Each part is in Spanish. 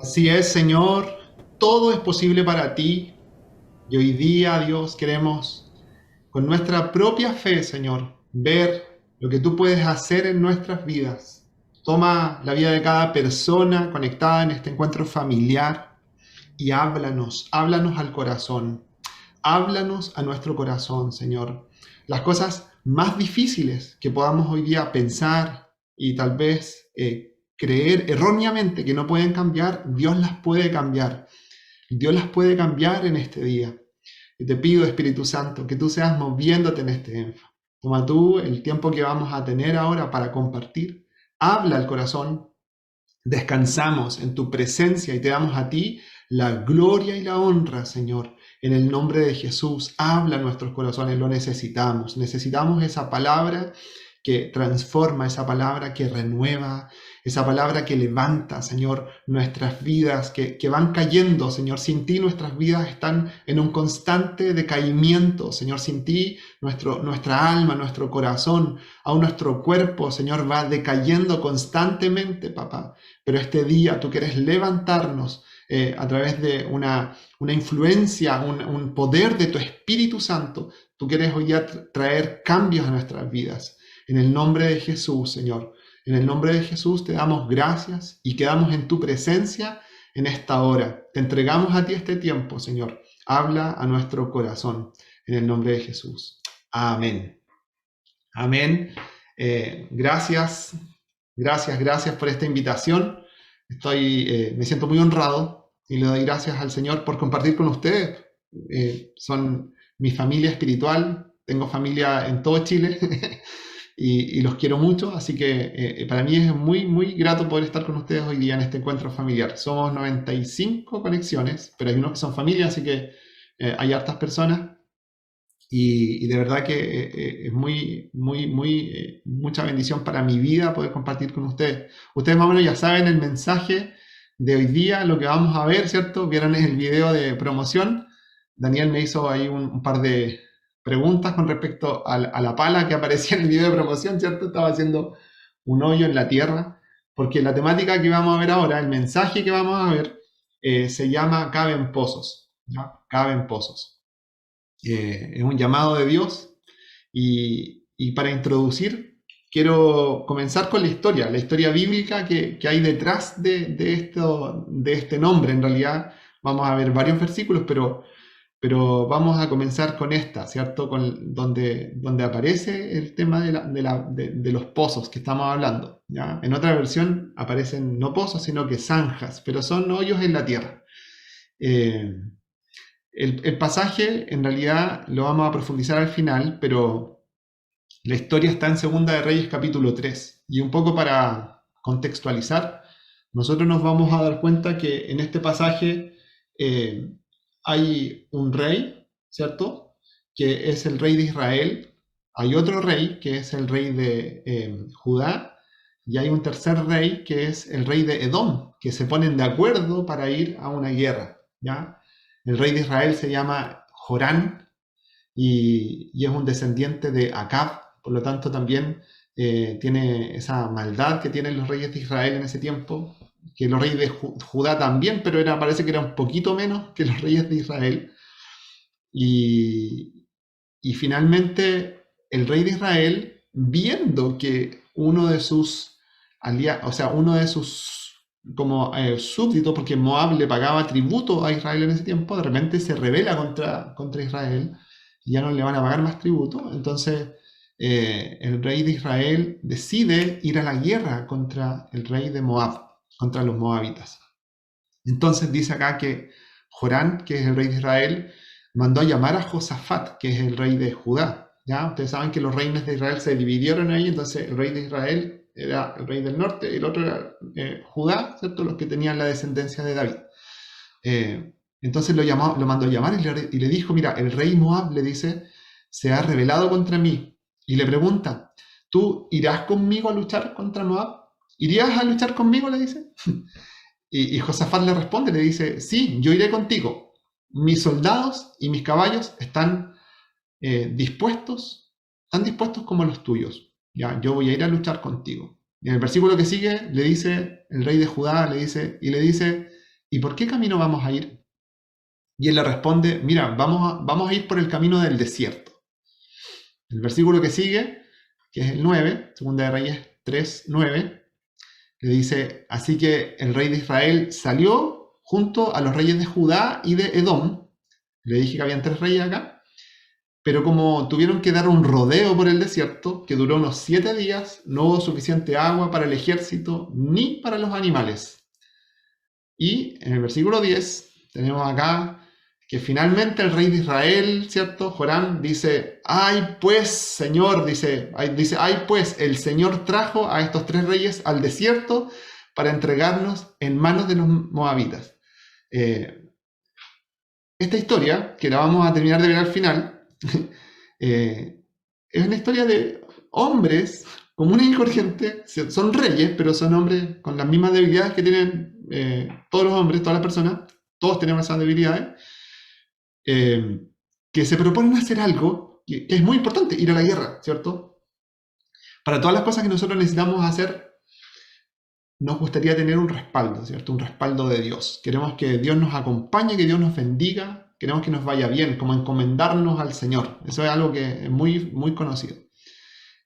Así es, Señor, todo es posible para ti. Y hoy día, Dios, queremos con nuestra propia fe, Señor, ver lo que tú puedes hacer en nuestras vidas. Toma la vida de cada persona conectada en este encuentro familiar y háblanos al corazón. Háblanos a nuestro corazón, Señor. Las cosas más difíciles que podamos hoy día pensar y tal vez creer erróneamente que no pueden cambiar, Dios las puede cambiar. Dios las puede cambiar en este día. Y te pido, Espíritu Santo, que tú seas moviéndote en este énfasis. Toma tú el tiempo que vamos a tener ahora para compartir. Habla al corazón. Descansamos en tu presencia y te damos a ti la gloria y la honra, Señor. En el nombre de Jesús, habla a nuestros corazones, lo necesitamos. Necesitamos esa palabra que transforma, esa palabra que renueva, esa palabra que levanta, Señor, nuestras vidas que van cayendo, Señor. Sin ti nuestras vidas están en un constante decaimiento, Señor. Sin ti nuestra alma, nuestro corazón, aún nuestro cuerpo, Señor, va decayendo constantemente, papá. Pero este día tú quieres levantarnos a través de una influencia, un poder de tu Espíritu Santo. Tú quieres hoy día traer cambios a nuestras vidas. En el nombre de Jesús, Señor. En el nombre de Jesús te damos gracias y quedamos en tu presencia en esta hora. Te entregamos a ti este tiempo, Señor. Habla a nuestro corazón. En el nombre de Jesús. Amén. Amén. Gracias. Gracias por esta invitación. Me siento muy honrado y le doy gracias al Señor por compartir con ustedes. Son mi familia espiritual, tengo familia en todo Chile y los quiero mucho, así que para mí es muy, muy grato poder estar con ustedes hoy día en este encuentro familiar. Somos 95 conexiones, pero hay unos que son familia, así que hay hartas personas. Y de verdad que es mucha bendición para mi vida poder compartir con ustedes. Ustedes más o menos ya saben el mensaje de hoy día, lo que vamos a ver, ¿cierto? Vieron el video de promoción. Daniel me hizo ahí un par de preguntas con respecto a la pala que aparecía en el video de promoción, ¿cierto? Estaba haciendo un hoyo en la tierra, porque la temática que vamos a ver ahora, el mensaje que vamos a ver, se llama Caben Pozos, ¿ya? Caben Pozos. Es un llamado de Dios y para introducir quiero comenzar con la historia bíblica que hay detrás de este nombre. En realidad vamos a ver varios versículos, pero vamos a comenzar con esta, ¿cierto? Donde aparece el tema de los pozos que estamos hablando, ¿ya? En otra versión aparecen no pozos, sino que zanjas, pero son hoyos en la tierra. Eh, el pasaje en realidad lo vamos a profundizar al final, pero la historia está en Segunda de Reyes capítulo 3. Y un poco para contextualizar, nosotros nos vamos a dar cuenta que en este pasaje eh, hay un rey, ¿cierto? Que es el rey de Israel. Hay otro rey, que es el rey de Judá. Y hay un tercer rey, que es el rey de Edom, que se ponen de acuerdo para ir a una guerra, ¿ya? El rey de Israel se llama Jorán y es un descendiente de Acab, por lo tanto también tiene esa maldad que tienen los reyes de Israel en ese tiempo, que los reyes de Judá también, pero parece que era un poquito menos que los reyes de Israel. Y, y finalmente el rey de Israel, viendo que uno de sus aliados, o sea, uno de sus como súbditos, porque Moab le pagaba tributo a Israel en ese tiempo, de repente se rebela contra Israel y ya no le van a pagar más tributo. Entonces el rey de Israel decide ir a la guerra contra el rey de Moab, contra los moabitas. Entonces dice acá que Jorán, que es el rey de Israel, mandó a llamar a Josafat, que es el rey de Judá. ¿Ya? Ustedes saben que los reinos de Israel se dividieron ahí, entonces el rey de Israel era el rey del norte y el otro era Judá, ¿cierto? Los que tenían la descendencia de David. Entonces lo mandó a llamar y le dijo, mira, el rey Moab le dice, se ha rebelado contra mí. Y le pregunta, ¿tú irás conmigo a luchar contra Moab? ¿Irías a luchar conmigo? Le dice. Y Josafat le responde, le dice, sí, yo iré contigo. Mis soldados y mis caballos están dispuestos, tan dispuestos como los tuyos. Ya, yo voy a ir a luchar contigo. Y en el versículo que sigue le dice, el rey de Judá le dice, ¿y por qué camino vamos a ir? Y él le responde, mira, vamos a ir por el camino del desierto. El versículo que sigue, que es el 9, Segunda de Reyes 3, 9, le dice, así que el rey de Israel salió junto a los reyes de Judá y de Edom. Le dije que habían 3 reyes acá, pero como tuvieron que dar un rodeo por el desierto, que duró unos 7 días, no hubo suficiente agua para el ejército ni para los animales. Y en el versículo 10 tenemos acá que finalmente el rey de Israel, ¿cierto? Joram dice, ay pues, Señor, ay pues, el Señor trajo a estos 3 reyes al desierto para entregarnos en manos de los moabitas. Esta historia, que la vamos a terminar de ver al final, es una historia de hombres comunes y corrientes, son reyes, pero son hombres con las mismas debilidades que tienen todos los hombres, todas las personas, todos tenemos esas debilidades, que se proponen hacer algo que es muy importante, ir a la guerra, ¿cierto? Para todas las cosas que nosotros necesitamos hacer, nos gustaría tener un respaldo, ¿cierto? Un respaldo de Dios. Queremos que Dios nos acompañe, que Dios nos bendiga, queremos que nos vaya bien, como encomendarnos al Señor. Eso es algo que es muy, muy conocido.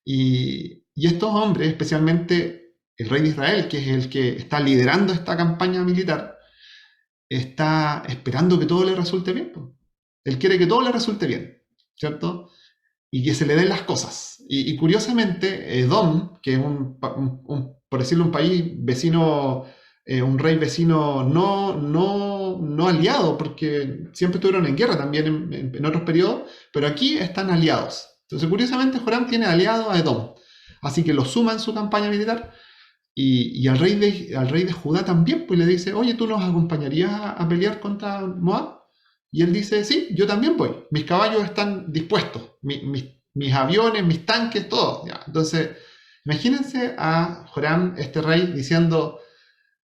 Y estos hombres, especialmente el rey de Israel, que es el que está liderando esta campaña militar, está esperando que todo le resulte bien. Él quiere que todo le resulte bien, ¿cierto? Y que se le den las cosas. Y curiosamente, Edom, que es por decirlo, un país vecino, un rey vecino no aliado, porque siempre estuvieron en guerra también en otros periodos, pero aquí están aliados. Entonces, curiosamente, Joram tiene aliado a Edom. Así que lo suma en su campaña militar. Y al rey de Judá también, pues le dice, oye, ¿tú nos acompañarías a pelear contra Moab? Y él dice, sí, yo también voy. Mis caballos están dispuestos. Mis aviones, mis tanques, todo. ¿Ya? Entonces, imagínense a Joram, este rey, diciendo,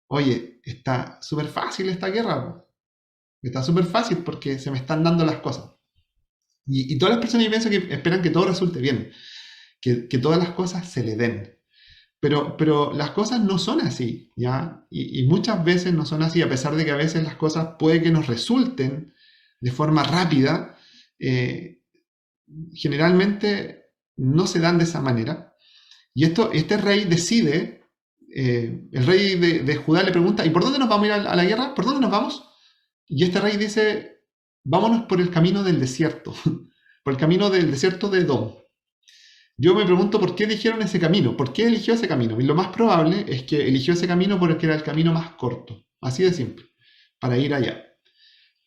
oye, está súper fácil esta guerra. ¿No? Está súper fácil porque se me están dando las cosas. Y todas las personas, yo pienso que esperan que todo resulte bien. Que todas las cosas se le den. Pero las cosas no son así, ¿ya? Y muchas veces no son así, a pesar de que a veces las cosas puede que nos resulten de forma rápida, generalmente no se dan de esa manera. Y este rey decide, el rey de Judá le pregunta, ¿y por dónde nos vamos a ir a la guerra? ¿Por dónde nos vamos? Y este rey dice, vámonos por el camino del desierto, por el camino del desierto de Edom. Yo me pregunto por qué eligieron ese camino, por qué eligió ese camino. Y lo más probable es que eligió ese camino porque era el camino más corto, así de simple, para ir allá.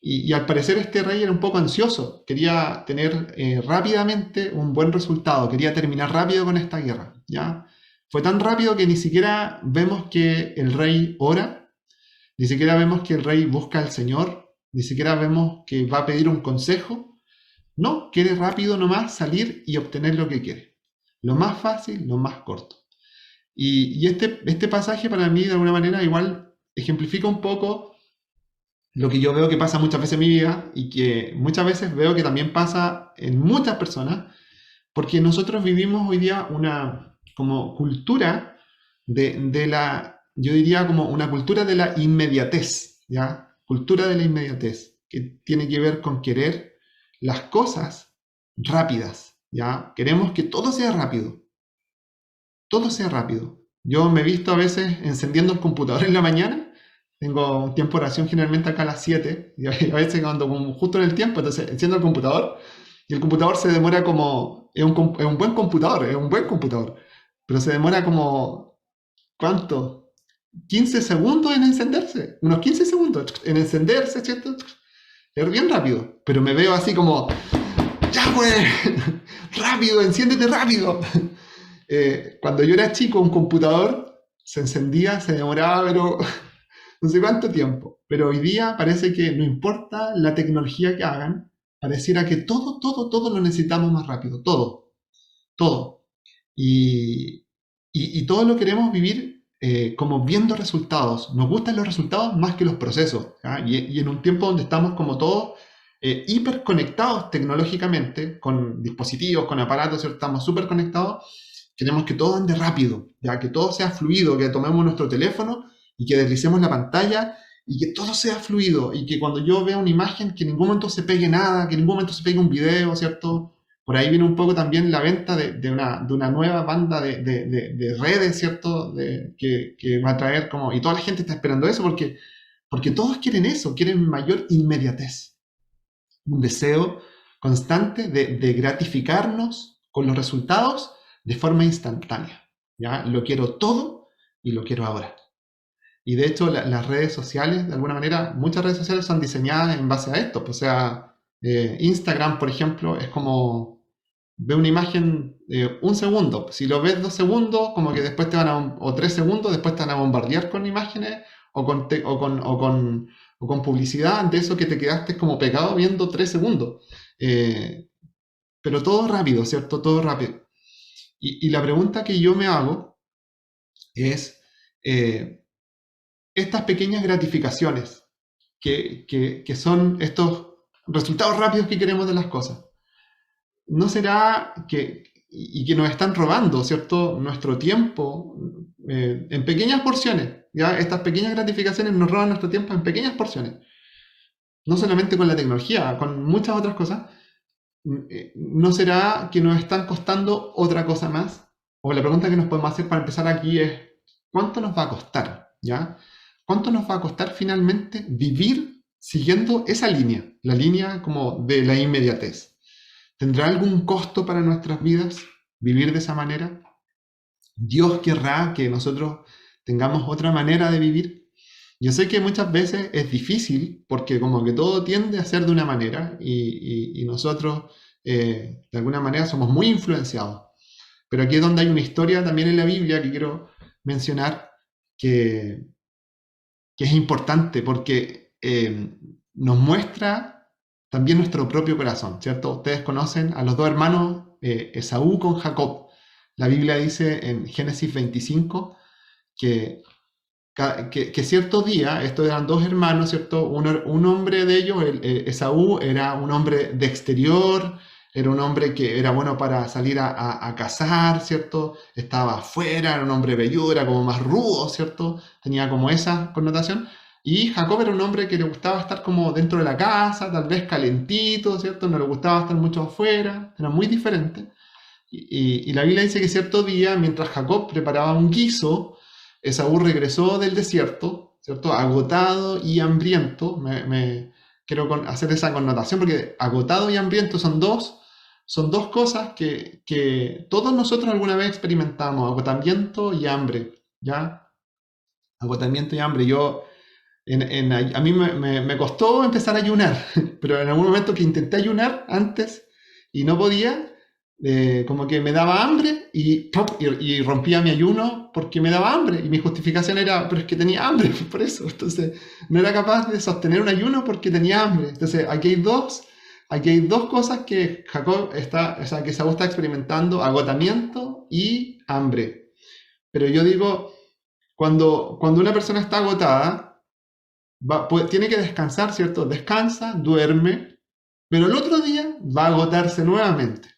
Y al parecer este rey era un poco ansioso, quería tener rápidamente un buen resultado, quería terminar rápido con esta guerra, ¿ya? Fue tan rápido que ni siquiera vemos que el rey ora, ni siquiera vemos que el rey busca al Señor, ni siquiera vemos que va a pedir un consejo. No, quiere rápido nomás salir y obtener lo que quiere. Lo más fácil, lo más corto. Y este pasaje para mí de alguna manera igual ejemplifica un poco lo que yo veo que pasa muchas veces en mi vida y que muchas veces veo que también pasa en muchas personas, porque nosotros vivimos hoy día una como cultura yo diría como una cultura de la inmediatez, ¿ya? Cultura de la inmediatez, que tiene que ver con querer las cosas rápidas, ¿ya? Queremos que todo sea rápido. Todo sea rápido. Yo me he visto a veces encendiendo el computador en la mañana. Tengo un tiempo de oración generalmente acá a las 7. Y a veces cuando como justo en el tiempo, entonces enciendo el computador. Y el computador se demora como... Es un buen computador, es un buen computador. Pero se demora como... ¿Cuánto? 15 segundos en encenderse. Unos 15 segundos en encenderse, ¿cierto? Es bien rápido. Pero me veo así como... ¡Ya pues! ¡Rápido! ¡Enciéndete rápido! Cuando yo era chico, un computador se encendía, se demoraba, pero no sé cuánto tiempo. Pero hoy día parece que no importa la tecnología que hagan, pareciera que todo lo necesitamos más rápido. Todo. Y todo lo queremos vivir como viendo resultados. Nos gustan los resultados más que los procesos. Y en un tiempo donde estamos como todos hiperconectados tecnológicamente, con dispositivos, con aparatos, ¿cierto? Estamos súper conectados. Queremos que todo ande rápido, ya que todo sea fluido, que tomemos nuestro teléfono y que deslicemos la pantalla y que todo sea fluido, y que cuando yo vea una imagen, que en ningún momento se pegue nada, que en ningún momento se pegue un video, ¿cierto? Por ahí viene un poco también la venta de una nueva banda de redes, ¿cierto? Que va a traer como... Y toda la gente está esperando eso porque todos quieren eso, quieren mayor inmediatez. Un deseo constante de gratificarnos con los resultados de forma instantánea. ¿Ya? Lo quiero todo y lo quiero ahora. Y de hecho las redes sociales, de alguna manera, muchas redes sociales son diseñadas en base a esto. O sea, Instagram, por ejemplo, es como ve una imagen un segundo. Si lo ves 2 segundos, como que después te van a, o 3 segundos, después te van a bombardear con imágenes o con publicidad de eso que te quedaste como pegado viendo 3 segundos. Eh, pero todo rápido, ¿cierto? Todo rápido. Y la pregunta que yo me hago es, estas pequeñas gratificaciones que son estos resultados rápidos que queremos de las cosas, ¿no será que nos están robando, ¿cierto? Nuestro tiempo en pequeñas porciones? ¿Ya? Estas pequeñas gratificaciones nos roban nuestro tiempo en pequeñas porciones. No solamente con la tecnología, con muchas otras cosas. ¿No será que nos están costando otra cosa más? O la pregunta que nos podemos hacer para empezar aquí es, ¿cuánto nos va a costar? ¿Ya? ¿Cuánto nos va a costar finalmente vivir siguiendo esa línea? La línea como de la inmediatez. ¿Tendrá algún costo para nuestras vidas vivir de esa manera? ¿Dios querrá que nosotros tengamos otra manera de vivir? Yo sé que muchas veces es difícil porque como que todo tiende a ser de una manera y nosotros de alguna manera somos muy influenciados. Pero aquí es donde hay una historia también en la Biblia que quiero mencionar que, que es importante porque nos muestra también nuestro propio corazón, ¿cierto? Ustedes conocen a los dos hermanos, Esaú con Jacob. La Biblia dice en Génesis 25 que cierto día, estos eran dos hermanos, ¿cierto? Un hombre de ellos, Esaú, era un hombre de exterior, era un hombre que era bueno para salir a cazar, ¿cierto? Estaba afuera, era un hombre velludo, era como más rudo, ¿cierto? Tenía como esa connotación. Y Jacob era un hombre que le gustaba estar como dentro de la casa, tal vez calentito, ¿cierto? No le gustaba estar mucho afuera, era muy diferente. Y la Biblia dice que cierto día, mientras Jacob preparaba un guiso, Esaú regresó del desierto, ¿cierto? Agotado y hambriento. Quiero hacer esa connotación porque agotado y hambriento son dos cosas que todos nosotros alguna vez experimentamos, agotamiento y hambre, ¿ya? Agotamiento y hambre. A mí me costó empezar a ayunar, pero en algún momento que intenté ayunar antes y no podía, como que me daba hambre y rompía mi ayuno porque me daba hambre. Y mi justificación era, pero es que tenía hambre, por eso. Entonces, no era capaz de sostener un ayuno porque tenía hambre. Entonces, aquí hay dos cosas que o sea, que Saúl está experimentando, agotamiento y hambre. Pero yo digo, cuando una persona está agotada, tiene que descansar, ¿cierto? Descansa, duerme, pero el otro día va a agotarse nuevamente.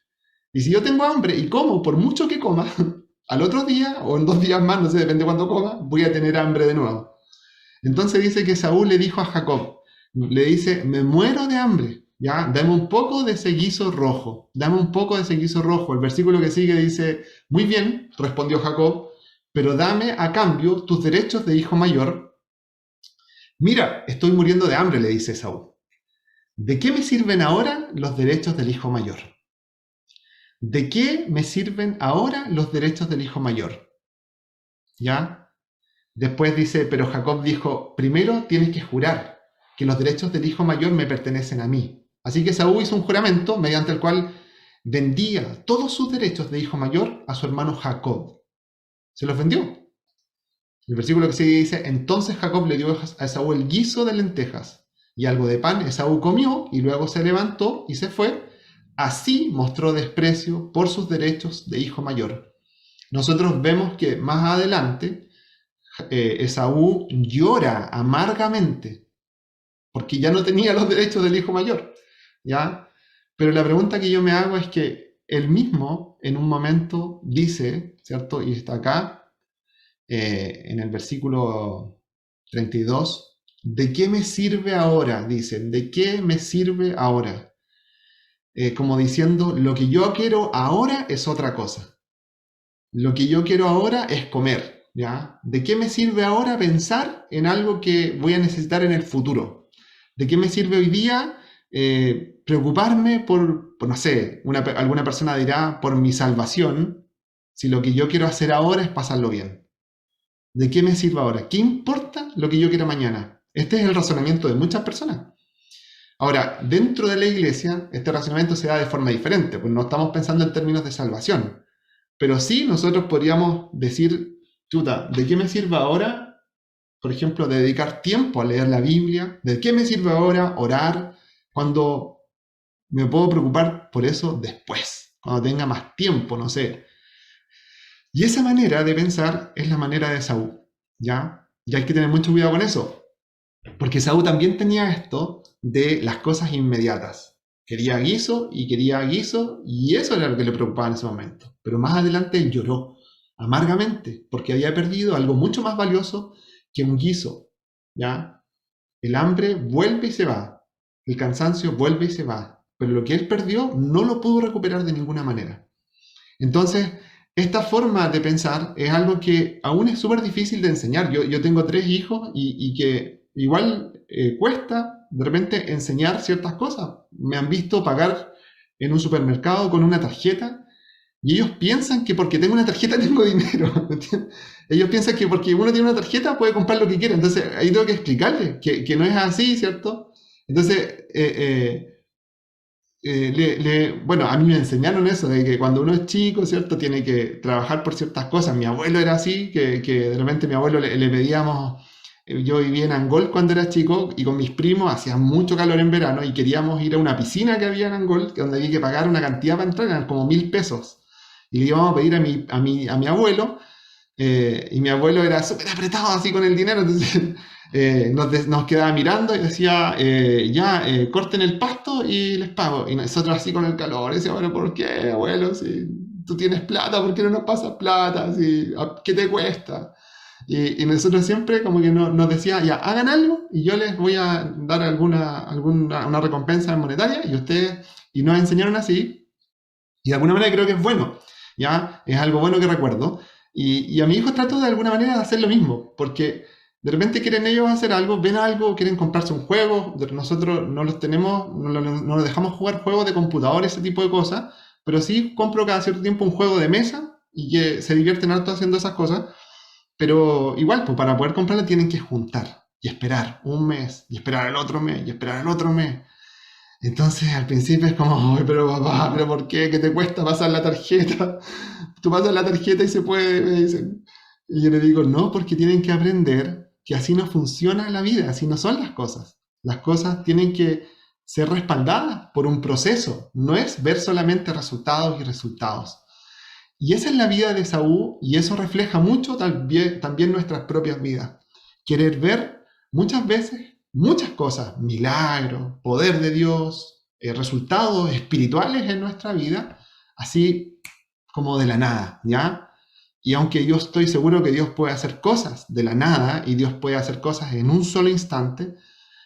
Y si yo tengo hambre y como, por mucho que coma, al otro día o en 2 días más, no sé, depende de cuándo coma, voy a tener hambre de nuevo. Entonces dice que Saúl le dijo a Jacob, le dice, me muero de hambre, ¿ya? Dame un poco de ese guiso rojo, dame un poco de ese guiso rojo. El versículo que sigue dice, muy bien, respondió Jacob, pero dame a cambio tus derechos de hijo mayor. Mira, estoy muriendo de hambre, le dice Saúl. ¿De qué me sirven ahora los derechos del hijo mayor? ¿De qué me sirven ahora los derechos del hijo mayor? ¿Ya? Después dice, pero Jacob dijo, primero tienes que jurar que los derechos del hijo mayor me pertenecen a mí. Así que Saúl hizo un juramento mediante el cual vendía todos sus derechos de hijo mayor a su hermano Jacob. Se los vendió. El versículo que sigue dice, entonces Jacob le dio a Esaú el guiso de lentejas y algo de pan. Esaú comió y luego se levantó y se fue. Así mostró desprecio por sus derechos de hijo mayor. Nosotros vemos que más adelante Esaú llora amargamente porque ya no tenía los derechos del hijo mayor, ¿ya? Pero la pregunta que yo me hago es que él mismo en un momento dice, ¿cierto? Y está acá, en el versículo 32, ¿De qué me sirve ahora? Dicen, ¿de qué me sirve ahora? Como diciendo, lo que yo quiero ahora es otra cosa. Lo que yo quiero ahora es comer, ¿ya? ¿De qué me sirve ahora pensar en algo que voy a necesitar en el futuro? ¿De qué me sirve hoy día preocuparme por, no sé, alguna persona dirá, por mi salvación, si lo que yo quiero hacer ahora es pasarlo bien? ¿De qué me sirve ahora? ¿Qué importa lo que yo quiera mañana? Este es el razonamiento de muchas personas. Ahora, dentro de la iglesia, este razonamiento se da de forma diferente, pues no estamos pensando en términos de salvación. Pero sí nosotros podríamos decir, chuta, ¿de qué me sirve ahora, por ejemplo, dedicar tiempo a leer la Biblia? ¿De qué me sirve ahora orar cuando me puedo preocupar por eso después, cuando tenga más tiempo, no sé? Y esa manera de pensar es la manera de Saúl, ¿ya? Y hay que tener mucho cuidado con eso, porque Saúl también tenía esto de las cosas inmediatas. Quería guiso y quería guiso y eso era lo que le preocupaba en ese momento. Pero más adelante lloró amargamente porque había perdido algo mucho más valioso que un guiso, ¿ya? El hambre vuelve y se va, el cansancio vuelve y se va, pero lo que él perdió no lo pudo recuperar de ninguna manera. Entonces, esta forma de pensar es algo que aún es súper difícil de enseñar. Yo tengo 3 hijos y que igual cuesta de repente enseñar ciertas cosas. Me han visto pagar en un supermercado con una tarjeta y ellos piensan que porque tengo una tarjeta tengo dinero. ¿Entiendes? Ellos piensan que porque uno tiene una tarjeta puede comprar lo que quiera. Entonces ahí tengo que explicarles que no es así, ¿cierto? Entonces, bueno, a mí me enseñaron eso, de que cuando uno es chico, ¿cierto? Tiene que trabajar por ciertas cosas. Mi abuelo era así, que de repente mi abuelo le pedíamos, yo vivía en Angol cuando era chico y con mis primos hacía mucho calor en verano y queríamos ir a una piscina que había en Angol, donde había que pagar una cantidad para entrar, eran como 1.000 pesos. Y le íbamos a pedir a mi abuelo, y mi abuelo era súper apretado así con el dinero, entonces nos quedaba mirando y decía, ya, corten el pasto y les pago. Y nosotros así con el calor, decía, bueno, ¿por qué, abuelo? Si tú tienes plata, ¿por qué no nos pasas plata? Si, ¿qué te cuesta? Y nosotros siempre como que nos decía, ya, hagan algo y yo les voy a dar una recompensa monetaria y nos enseñaron así. Y de alguna manera creo que es bueno, ¿ya? Es algo bueno que recuerdo. Y a mi hijo trato de alguna manera de hacer lo mismo, porque de repente quieren ellos hacer algo, ven algo, quieren comprarse un juego, nosotros no los tenemos, no los dejamos jugar juegos de computador, ese tipo de cosas, pero sí compro cada cierto tiempo un juego de mesa y que se divierten harto haciendo esas cosas, pero igual, pues para poder comprarla tienen que juntar y esperar un mes, y esperar el otro mes, y esperar el otro mes. Entonces al principio es como, "Ay, pero papá, pero ¿por qué? ¿Qué te cuesta pasar la tarjeta? Tú pasas la tarjeta y se puede", me dicen. Y yo le digo, no, porque tienen que aprender que así no funciona la vida, así no son las cosas. Las cosas tienen que ser respaldadas por un proceso, no es ver solamente resultados y resultados. Y esa es la vida de Saúl y eso refleja mucho también nuestras propias vidas. Querer ver muchas veces muchas cosas, milagros, poder de Dios, resultados espirituales en nuestra vida, así como de la nada, ¿ya? Y aunque yo estoy seguro que Dios puede hacer cosas de la nada y Dios puede hacer cosas en un solo instante,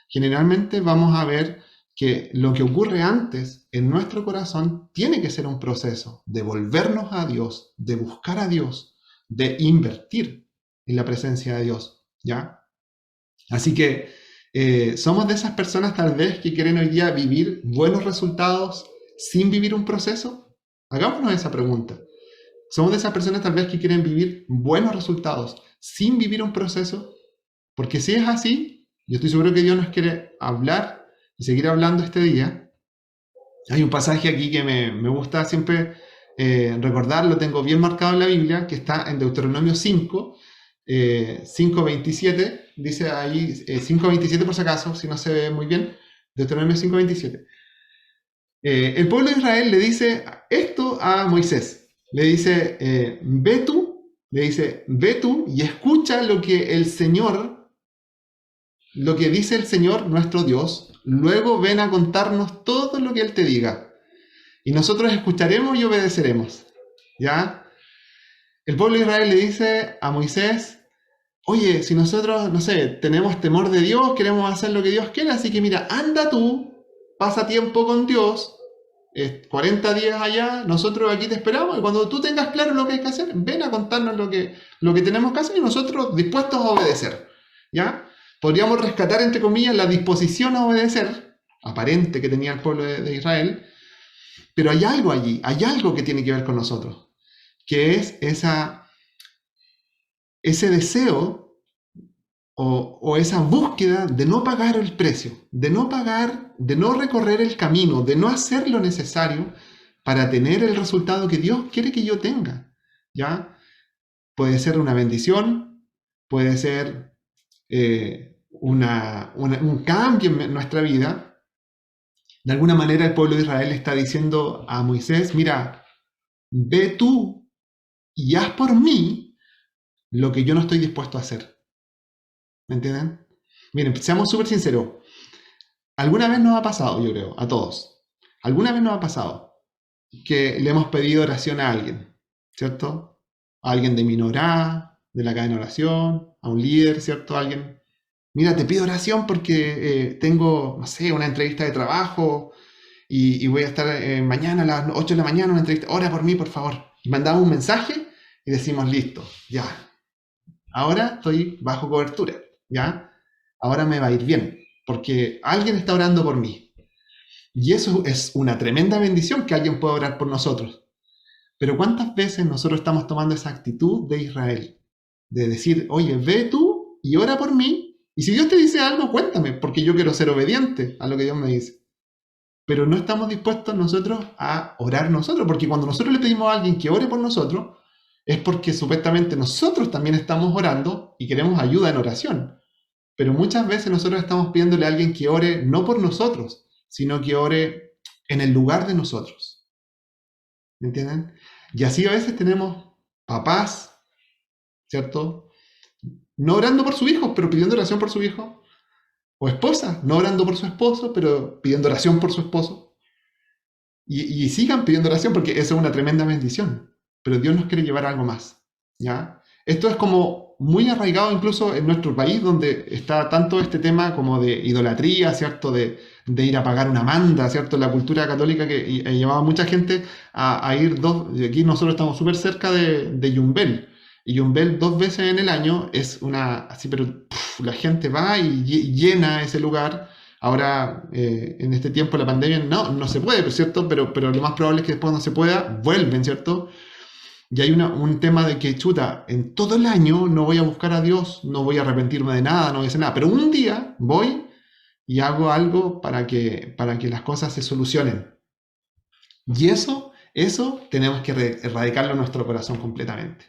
generalmente vamos a ver que lo que ocurre antes en nuestro corazón tiene que ser un proceso de volvernos a Dios, de buscar a Dios, de invertir en la presencia de Dios, ¿ya? Así que somos de esas personas tal vez que quieren hoy día vivir buenos resultados sin vivir un proceso. Hagámonos esa pregunta. Somos de esas personas tal vez que quieren vivir buenos resultados sin vivir un proceso, porque si es así, yo estoy seguro que Dios nos quiere hablar y seguir hablando este día. Hay un pasaje aquí que me gusta siempre recordar, lo tengo bien marcado en la Biblia, que está en Deuteronomio 5, 5:27, dice ahí 5:27 por si acaso, si no se ve muy bien, Deuteronomio 5:27. El pueblo de Israel le dice esto a Moisés, le dice, ve tú y escucha lo que dice el Señor nuestro Dios, luego ven a contarnos todo lo que Él te diga, y nosotros escucharemos y obedeceremos, ¿ya? El pueblo de Israel le dice a Moisés, oye, si nosotros, no sé, tenemos temor de Dios, queremos hacer lo que Dios quiere, así que mira, anda tú, pasa tiempo con Dios, 40 días allá, nosotros aquí te esperamos y cuando tú tengas claro lo que hay que hacer, ven a contarnos lo que tenemos que hacer y nosotros dispuestos a obedecer, ¿ya? Podríamos rescatar, entre comillas, la disposición a obedecer, aparente que tenía el pueblo de Israel, pero hay algo allí, hay algo que tiene que ver con nosotros, que es ese deseo o esa búsqueda de no pagar el precio, de no pagar, de no recorrer el camino, de no hacer lo necesario para tener el resultado que Dios quiere que yo tenga, ¿ya? Puede ser una bendición, puede ser un cambio en nuestra vida. De alguna manera el pueblo de Israel está diciendo a Moisés, mira, ve tú y haz por mí lo que yo no estoy dispuesto a hacer. ¿Me entienden? Miren, seamos súper sinceros. Alguna vez nos ha pasado, yo creo, a todos. Alguna vez nos ha pasado que le hemos pedido oración a alguien, ¿cierto? A alguien de Minorá, de la cadena de oración, a un líder, ¿cierto? A alguien. Mira, te pido oración porque tengo, no sé, una entrevista de trabajo y voy a estar mañana a las 8 de la mañana, una entrevista. Ora por mí, por favor. Y mandamos un mensaje y decimos, listo, ya. Ahora estoy bajo cobertura, ¿ya? Ahora me va a ir bien, porque alguien está orando por mí. Y eso es una tremenda bendición que alguien pueda orar por nosotros. Pero ¿cuántas veces nosotros estamos tomando esa actitud de Israel? De decir, oye, ve tú y ora por mí, y si Dios te dice algo, cuéntame, porque yo quiero ser obediente a lo que Dios me dice. Pero no estamos dispuestos nosotros a orar nosotros, porque cuando nosotros le pedimos a alguien que ore por nosotros, es porque supuestamente nosotros también estamos orando y queremos ayuda en oración. Pero muchas veces nosotros estamos pidiéndole a alguien que ore no por nosotros, sino que ore en el lugar de nosotros. ¿Me entienden? Y así a veces tenemos papás, ¿cierto? No orando por su hijo, pero pidiendo oración por su hijo. O esposas, no orando por su esposo, pero pidiendo oración por su esposo. Y sigan pidiendo oración porque eso es una tremenda bendición. Pero Dios nos quiere llevar a algo más, ¿ya? Esto es como muy arraigado incluso en nuestro país, donde está tanto este tema como de idolatría, ¿cierto? De ir a pagar una manda, ¿cierto? La cultura católica que llevaba a mucha gente a ir aquí nosotros estamos súper cerca de Yumbel. Y Yumbel 2 veces en el año es así, pero la gente va y llena ese lugar. Ahora, en este tiempo de la pandemia, no se puede, ¿cierto? Pero lo más probable es que después no se pueda, vuelven, ¿cierto? Y hay un tema de que, chuta, en todo el año no voy a buscar a Dios, no voy a arrepentirme de nada, no voy a hacer nada, pero un día voy y hago algo para que las cosas se solucionen. Y eso tenemos que erradicarlo en nuestro corazón completamente,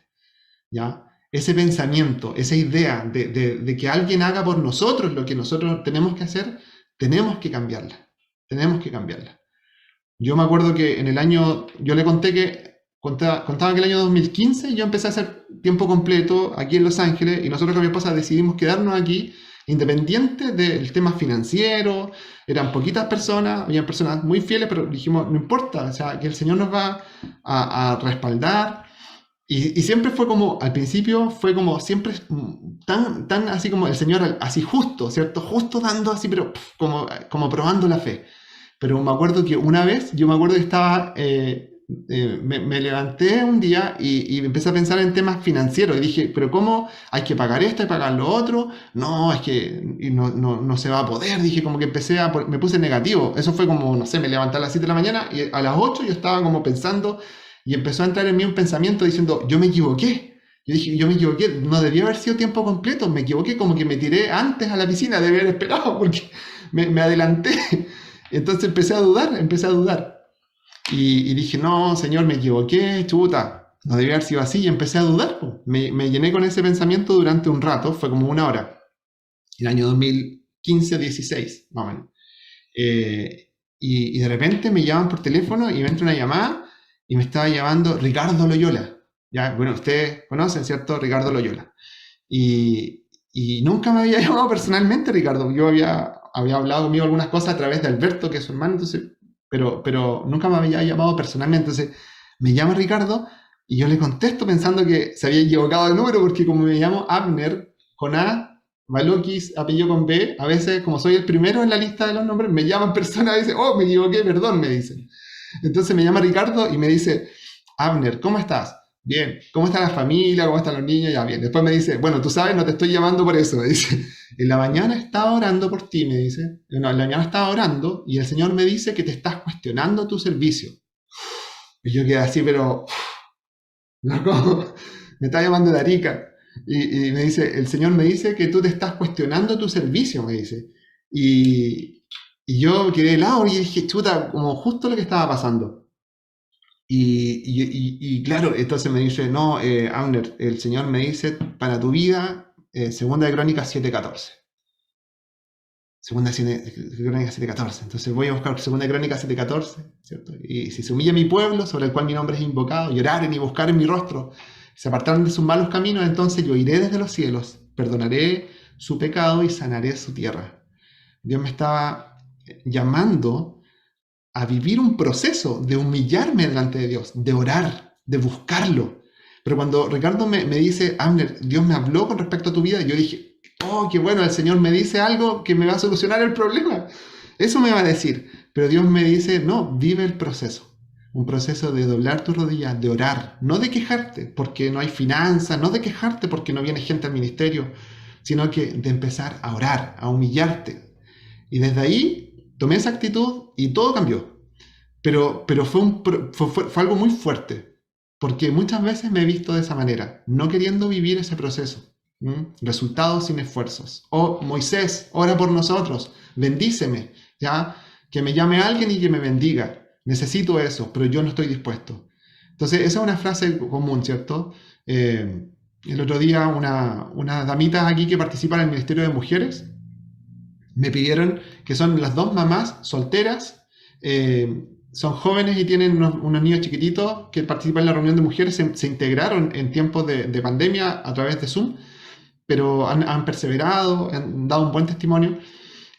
¿ya? Ese pensamiento, esa idea de que alguien haga por nosotros lo que nosotros tenemos que hacer, tenemos que cambiarla, tenemos que cambiarla. Yo me acuerdo que yo le conté que contaba que el año 2015 yo empecé a hacer tiempo completo aquí en Los Ángeles y nosotros con mi esposa decidimos quedarnos aquí independiente del tema financiero. Eran poquitas personas, había personas muy fieles, pero dijimos, no importa, o sea, que el Señor nos va a respaldar. Y siempre fue como, al principio fue como siempre tan así como el Señor, así justo, ¿cierto? Justo dando así, pero como probando la fe. Pero me acuerdo que una vez, yo me acuerdo que estaba, me levanté un día y empecé a pensar en temas financieros y dije, pero ¿cómo hay que pagar esto y pagar lo otro? No, es que no se va a poder. Dije, como que me puse negativo. Eso fue como, no sé, me levanté a las 7 de la mañana y a las 8 yo estaba como pensando y empezó a entrar en mí un pensamiento diciendo, yo me equivoqué. Yo dije, yo me equivoqué, no debía haber sido tiempo completo, me equivoqué, como que me tiré antes a la piscina, debía haber esperado porque me adelanté. Entonces empecé a dudar. Y dije, no, Señor, me equivoqué, chuta, no debía haber sido así. Y empecé a dudar. Me llené con ese pensamiento durante un rato, fue como una hora. El año 2015-16, más o menos. Y de repente me llaman por teléfono y me entra una llamada y me estaba llamando Ricardo Loyola. Ya, bueno, ustedes conocen, ¿cierto? Ricardo Loyola. Y nunca me había llamado personalmente Ricardo. Yo había hablado conmigo algunas cosas a través de Alberto, que es su hermano, entonces, pero nunca me había llamado personalmente. Entonces me llama Ricardo y yo le contesto pensando que se había equivocado el número porque como me llamo Abner con A, Balukis, apellido con B. A veces, como soy el primero en la lista de los nombres, me llaman personas y dicen, oh, me equivoqué, perdón, me dicen. Entonces me llama Ricardo y me dice, Abner, ¿cómo estás? Bien. ¿Cómo está la familia? ¿Cómo están los niños? Ya, bien. Después me dice, bueno, tú sabes, no te estoy llamando por eso. Me dice, en la mañana estaba orando por ti, me dice. No, en la mañana estaba orando y el Señor me dice que te estás cuestionando tu servicio. Y yo quedé así, pero, loco, me está llamando de Arica. Y me dice, el Señor me dice que tú te estás cuestionando tu servicio, me dice. Y yo quedé helado y dije, chuta, como justo lo que estaba pasando. Y claro, entonces me dice, no, Abner, el Señor me dice para tu vida, Segunda de Crónicas 7:14. Segunda de Crónicas 7:14. Entonces voy a buscar Segunda de Crónicas 7:14, ¿cierto? Y si se humilla mi pueblo, sobre el cual mi nombre es invocado, y oraren y buscaren mi rostro, se apartaron de sus malos caminos, entonces yo iré desde los cielos, perdonaré su pecado y sanaré su tierra. Dios me estaba llamando a vivir un proceso de humillarme delante de Dios, de orar, de buscarlo. Pero cuando Ricardo me dice, Abner, Dios me habló con respecto a tu vida, yo dije, oh, qué bueno, el Señor me dice algo que me va a solucionar el problema. Eso me va a decir. Pero Dios me dice, no, vive el proceso. Un proceso de doblar tus rodillas, de orar, no de quejarte porque no hay finanzas, no de quejarte porque no viene gente al ministerio, sino que de empezar a orar, a humillarte. Y desde ahí tomé esa actitud y todo cambió. Pero fue algo muy fuerte, porque muchas veces me he visto de esa manera, no queriendo vivir ese proceso. Resultados sin esfuerzos. Oh, Moisés, ora por nosotros, bendíceme, ¿ya? Que me llame alguien y que me bendiga. Necesito eso, pero yo no estoy dispuesto. Entonces, esa es una frase común, ¿cierto? El otro día, unas damitas aquí que participan en el Ministerio de Mujeres me pidieron, que son las dos mamás solteras, son jóvenes y tienen unos niños chiquititos que participan en la reunión de mujeres, se integraron en tiempos de pandemia a través de Zoom, pero han perseverado, han dado un buen testimonio.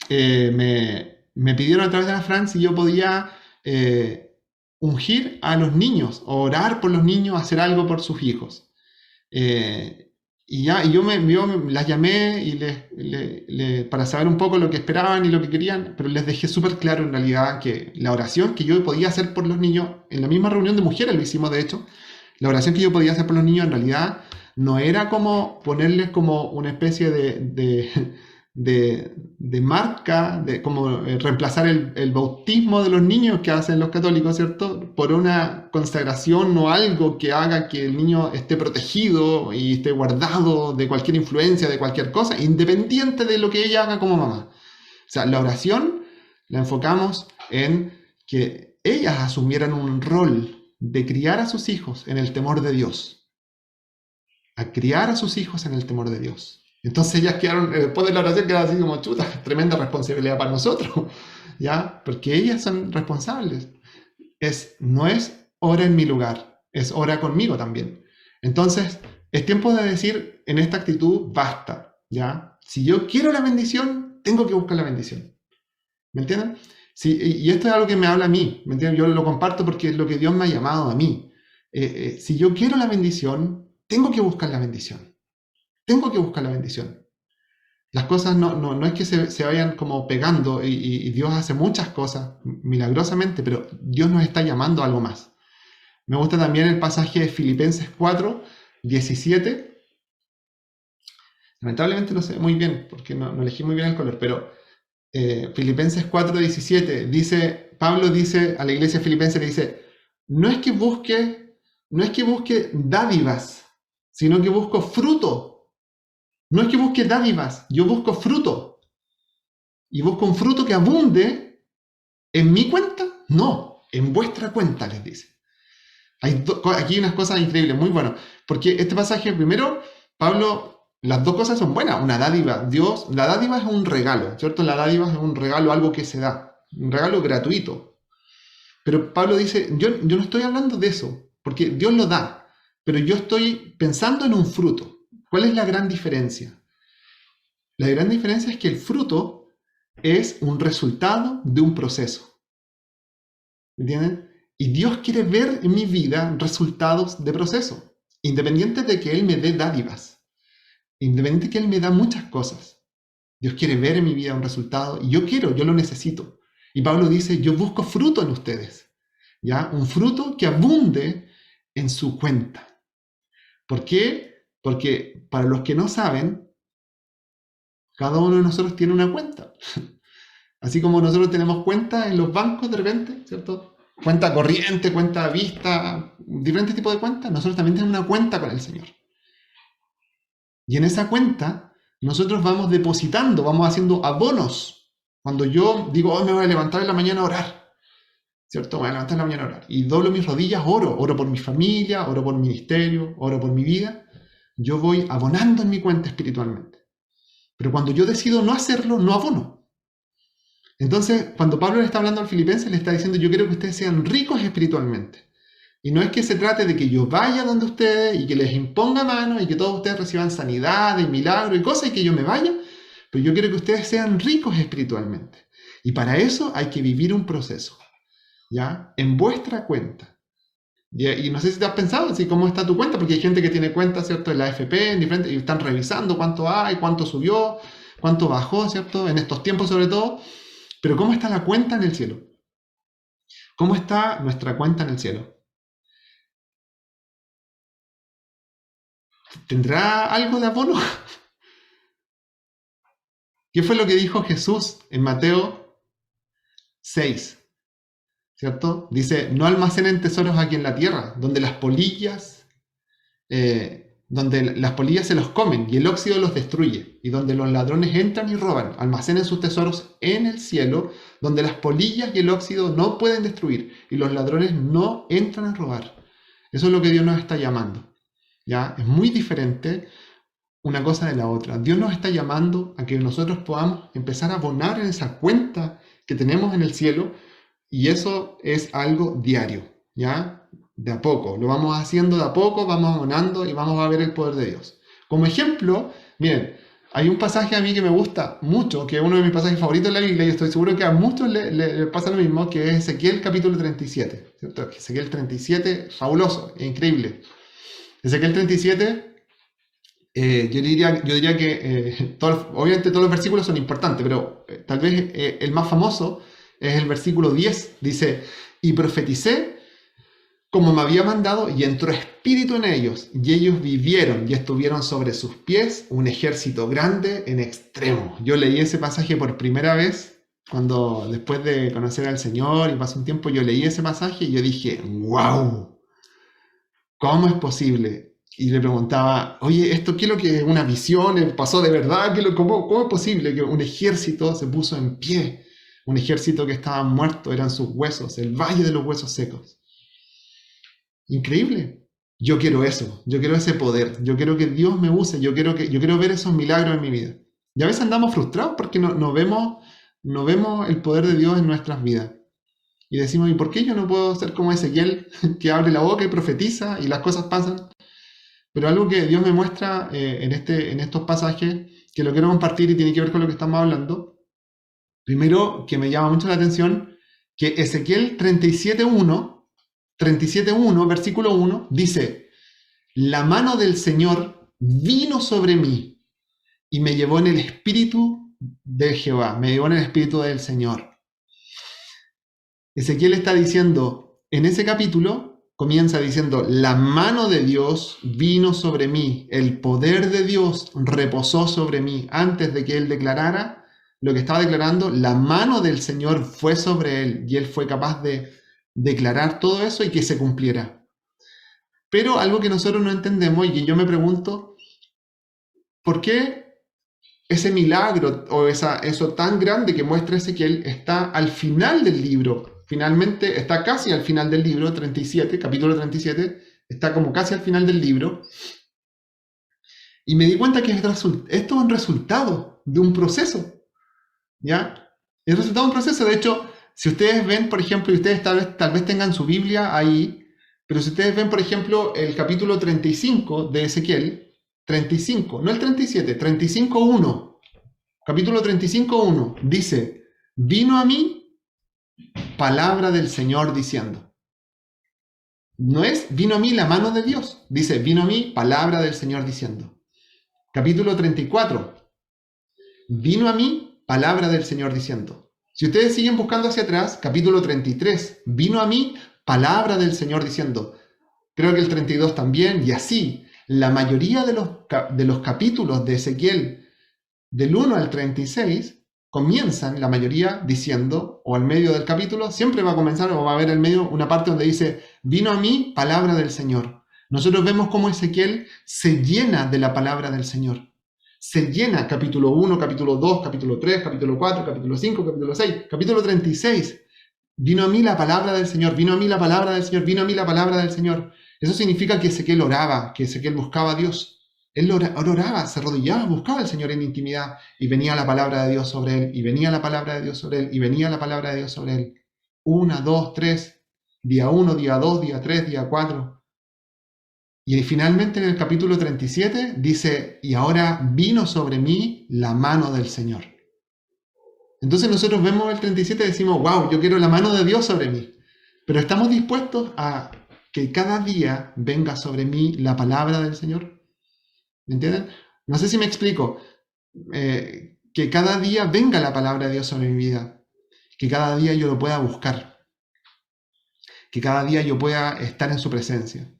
Me pidieron a través de la Fran si yo podía ungir a los niños, orar por los niños, hacer algo por sus hijos. Y yo las llamé y para saber un poco lo que esperaban y lo que querían, pero les dejé súper claro en realidad que la oración que yo podía hacer por los niños, en la misma reunión de mujeres lo hicimos de hecho, la oración que yo podía hacer por los niños en realidad no era como ponerles como una especie de marca, como reemplazar el bautismo de los niños que hacen los católicos, ¿cierto? Por una consagración o algo que haga que el niño esté protegido y esté guardado de cualquier influencia, de cualquier cosa, independiente de lo que ella haga como mamá. O sea, la oración la enfocamos en que ellas asumieran un rol de criar a sus hijos en el temor de Dios. A criar a sus hijos en el temor de Dios. Entonces ellas quedaron, después de la oración quedaron así como, chuta, tremenda responsabilidad para nosotros, ¿ya? Porque ellas son responsables. No es ora en mi lugar, es ora conmigo también. Entonces, es tiempo de decir en esta actitud, basta, ¿ya? Si yo quiero la bendición, tengo que buscar la bendición. ¿Me entienden? Sí, y esto es algo que me habla a mí, ¿me entienden? Yo lo comparto porque es lo que Dios me ha llamado a mí. Si yo quiero la bendición, tengo que buscar la bendición. Tengo que buscar la bendición. Las cosas no es que se vayan como pegando y Dios hace muchas cosas milagrosamente, pero Dios nos está llamando a algo más. Me gusta también el pasaje de Filipenses 4:17. Lamentablemente no sé muy bien porque no elegí muy bien el color, pero Filipenses 4:17 dice, Pablo dice a la iglesia filipense, le dice, no es que busque dádivas, sino que busco fruto. No es que busque dádivas, yo busco fruto. Y busco un fruto que abunde en mi cuenta, no, en vuestra cuenta, les dice. Aquí hay unas cosas increíbles, muy buenas. Porque este pasaje, primero, Pablo, las dos cosas son buenas. Una dádiva, Dios, la dádiva es un regalo, ¿cierto? La dádiva es un regalo, algo que se da, un regalo gratuito. Pero Pablo dice, yo no estoy hablando de eso, porque Dios lo da, pero yo estoy pensando en un fruto. ¿Cuál es la gran diferencia? La gran diferencia es que el fruto es un resultado de un proceso. ¿Entienden? Y Dios quiere ver en mi vida resultados de proceso, independiente de que Él me dé dádivas. independiente que Él me da muchas cosas. Dios quiere ver en mi vida un resultado y yo lo necesito. Y Pablo dice, yo busco fruto en ustedes, ¿ya? Un fruto que abunde en su cuenta. ¿Por qué? Porque para los que no saben, cada uno de nosotros tiene una cuenta. Así como nosotros tenemos cuenta en los bancos de repente, ¿cierto? Cuenta corriente, cuenta a vista, diferentes tipos de cuentas. Nosotros también tenemos una cuenta con el Señor. Y en esa cuenta nosotros vamos depositando, vamos haciendo abonos. Cuando yo digo, hoy me voy a levantar en la mañana a orar, ¿cierto? Me voy a levantar en la mañana a orar. Y doblo mis rodillas, oro por mi familia, oro por mi ministerio, oro por mi vida. Yo voy abonando en mi cuenta espiritualmente. Pero cuando yo decido no hacerlo, no abono. Entonces, cuando Pablo le está hablando al Filipenses, le está diciendo, yo quiero que ustedes sean ricos espiritualmente. Y no es que se trate de que yo vaya donde ustedes y que les imponga mano y que todos ustedes reciban sanidad y milagros y cosas y que yo me vaya, pero yo quiero que ustedes sean ricos espiritualmente. Y para eso hay que vivir un proceso, ¿ya? En vuestra cuenta. Y no sé si te has pensado así cómo está tu cuenta, porque hay gente que tiene cuenta, ¿cierto? En la AFP, en diferentes, y están revisando cuánto hay, cuánto subió, cuánto bajó, ¿cierto? En estos tiempos sobre todo. Pero ¿cómo está la cuenta en el cielo? ¿Cómo está nuestra cuenta en el cielo? ¿Tendrá algo de abono? ¿Qué fue lo que dijo Jesús en Mateo 6? ¿Cierto? Dice, no almacenen tesoros aquí en la tierra, donde las polillas se los comen y el óxido los destruye, y donde los ladrones entran y roban. Almacenen sus tesoros en el cielo, donde las polillas y el óxido no pueden destruir, y los ladrones no entran a robar. Eso es lo que Dios nos está llamando, ¿ya? Es muy diferente una cosa de la otra. Dios nos está llamando a que nosotros podamos empezar a abonar en esa cuenta que tenemos en el cielo, y eso es algo diario, ¿ya? De a poco, lo vamos haciendo de a poco, vamos abonando y vamos a ver el poder de Dios. Como ejemplo, miren, hay un pasaje a mí que me gusta mucho, que es uno de mis pasajes favoritos de la Biblia, y estoy seguro que a muchos le pasa lo mismo, que es Ezequiel capítulo 37, ¿cierto? Ezequiel 37, fabuloso, increíble. Ezequiel 37... yo diría que obviamente todos los versículos son importantes, pero tal vez el más famoso es el versículo 10. Dice, y profeticé como me había mandado, y entró espíritu en ellos, y ellos vivieron y estuvieron sobre sus pies un ejército grande en extremo. Yo leí ese pasaje por primera vez, cuando después de conocer al Señor y pasó un tiempo, yo leí ese pasaje y yo dije, wow, ¿cómo es posible? Y le preguntaba, oye, ¿esto qué es lo que es una visión? ¿Pasó de verdad? ¿Cómo es posible que un ejército se puso en pie? Un ejército que estaba muerto, eran sus huesos, el valle de los huesos secos. Increíble. Yo quiero eso, yo quiero ese poder, yo quiero que Dios me use, yo quiero ver esos milagros en mi vida. Y a veces andamos frustrados porque no vemos el poder de Dios en nuestras vidas. Y decimos, ¿y por qué yo no puedo ser como Ezequiel, que abre la boca y profetiza y las cosas pasan? Pero algo que Dios me muestra en estos pasajes, que lo quiero compartir y tiene que ver con lo que estamos hablando. Primero, que me llama mucho la atención, que Ezequiel 37.1, versículo 1, dice, la mano del Señor vino sobre mí y me llevó en el espíritu de Jehová, me llevó en el espíritu del Señor. Ezequiel está diciendo, en ese capítulo, comienza diciendo, la mano de Dios vino sobre mí, el poder de Dios reposó sobre mí. Antes de que él declarara lo que estaba declarando, la mano del Señor fue sobre él y él fue capaz de declarar todo eso y que se cumpliera. Pero algo que nosotros no entendemos y que yo me pregunto, ¿por qué ese milagro o eso tan grande que muestra Ezequiel está al final del libro? Finalmente está casi al final del libro 37, capítulo 37, está como casi al final del libro. Y me di cuenta que esto es un resultado de un proceso, ¿ya? Es el resultado de un proceso. De hecho, si ustedes ven, por ejemplo, y ustedes tal vez tengan su Biblia ahí, pero si ustedes ven, por ejemplo, el capítulo 35 de Ezequiel, 35, no el 37, 35.1, capítulo 35.1, dice, vino a mí palabra del Señor diciendo. No es, vino a mí la mano de Dios. Dice, vino a mí palabra del Señor diciendo. Capítulo 34. Vino a mí palabra del Señor diciendo. Si ustedes siguen buscando hacia atrás, capítulo 33. Vino a mí palabra del Señor diciendo. Creo que el 32 también, y así. La mayoría de los capítulos de Ezequiel, del 1 al 36, comienzan, la mayoría, diciendo, o al medio del capítulo, siempre va a comenzar, o va a haber en medio una parte donde dice, vino a mí palabra del Señor. Nosotros vemos cómo Ezequiel se llena de la palabra del Señor. Se llena capítulo 1, capítulo 2, capítulo 3, capítulo 4, capítulo 5, capítulo 6, capítulo 36. Vino a mí la palabra del Señor, vino a mí la palabra del Señor, vino a mí la palabra del Señor. Eso significa que Ezequiel oraba, que Ezequiel buscaba a Dios. Él oraba, se arrodillaba, buscaba al Señor en intimidad y venía la palabra de Dios sobre él, y venía la palabra de Dios sobre él, y venía la palabra de Dios sobre él. 1, 2, 3, día 1, día 2, día 3, día 4. Y finalmente en el capítulo 37 dice, y ahora vino sobre mí la mano del Señor. Entonces nosotros vemos el 37 y decimos, wow, yo quiero la mano de Dios sobre mí. Pero ¿estamos dispuestos a que cada día venga sobre mí la palabra del Señor? ¿Me entienden? No sé si me explico. Que cada día venga la palabra de Dios sobre mi vida. Que cada día yo lo pueda buscar. Que cada día yo pueda estar en su presencia.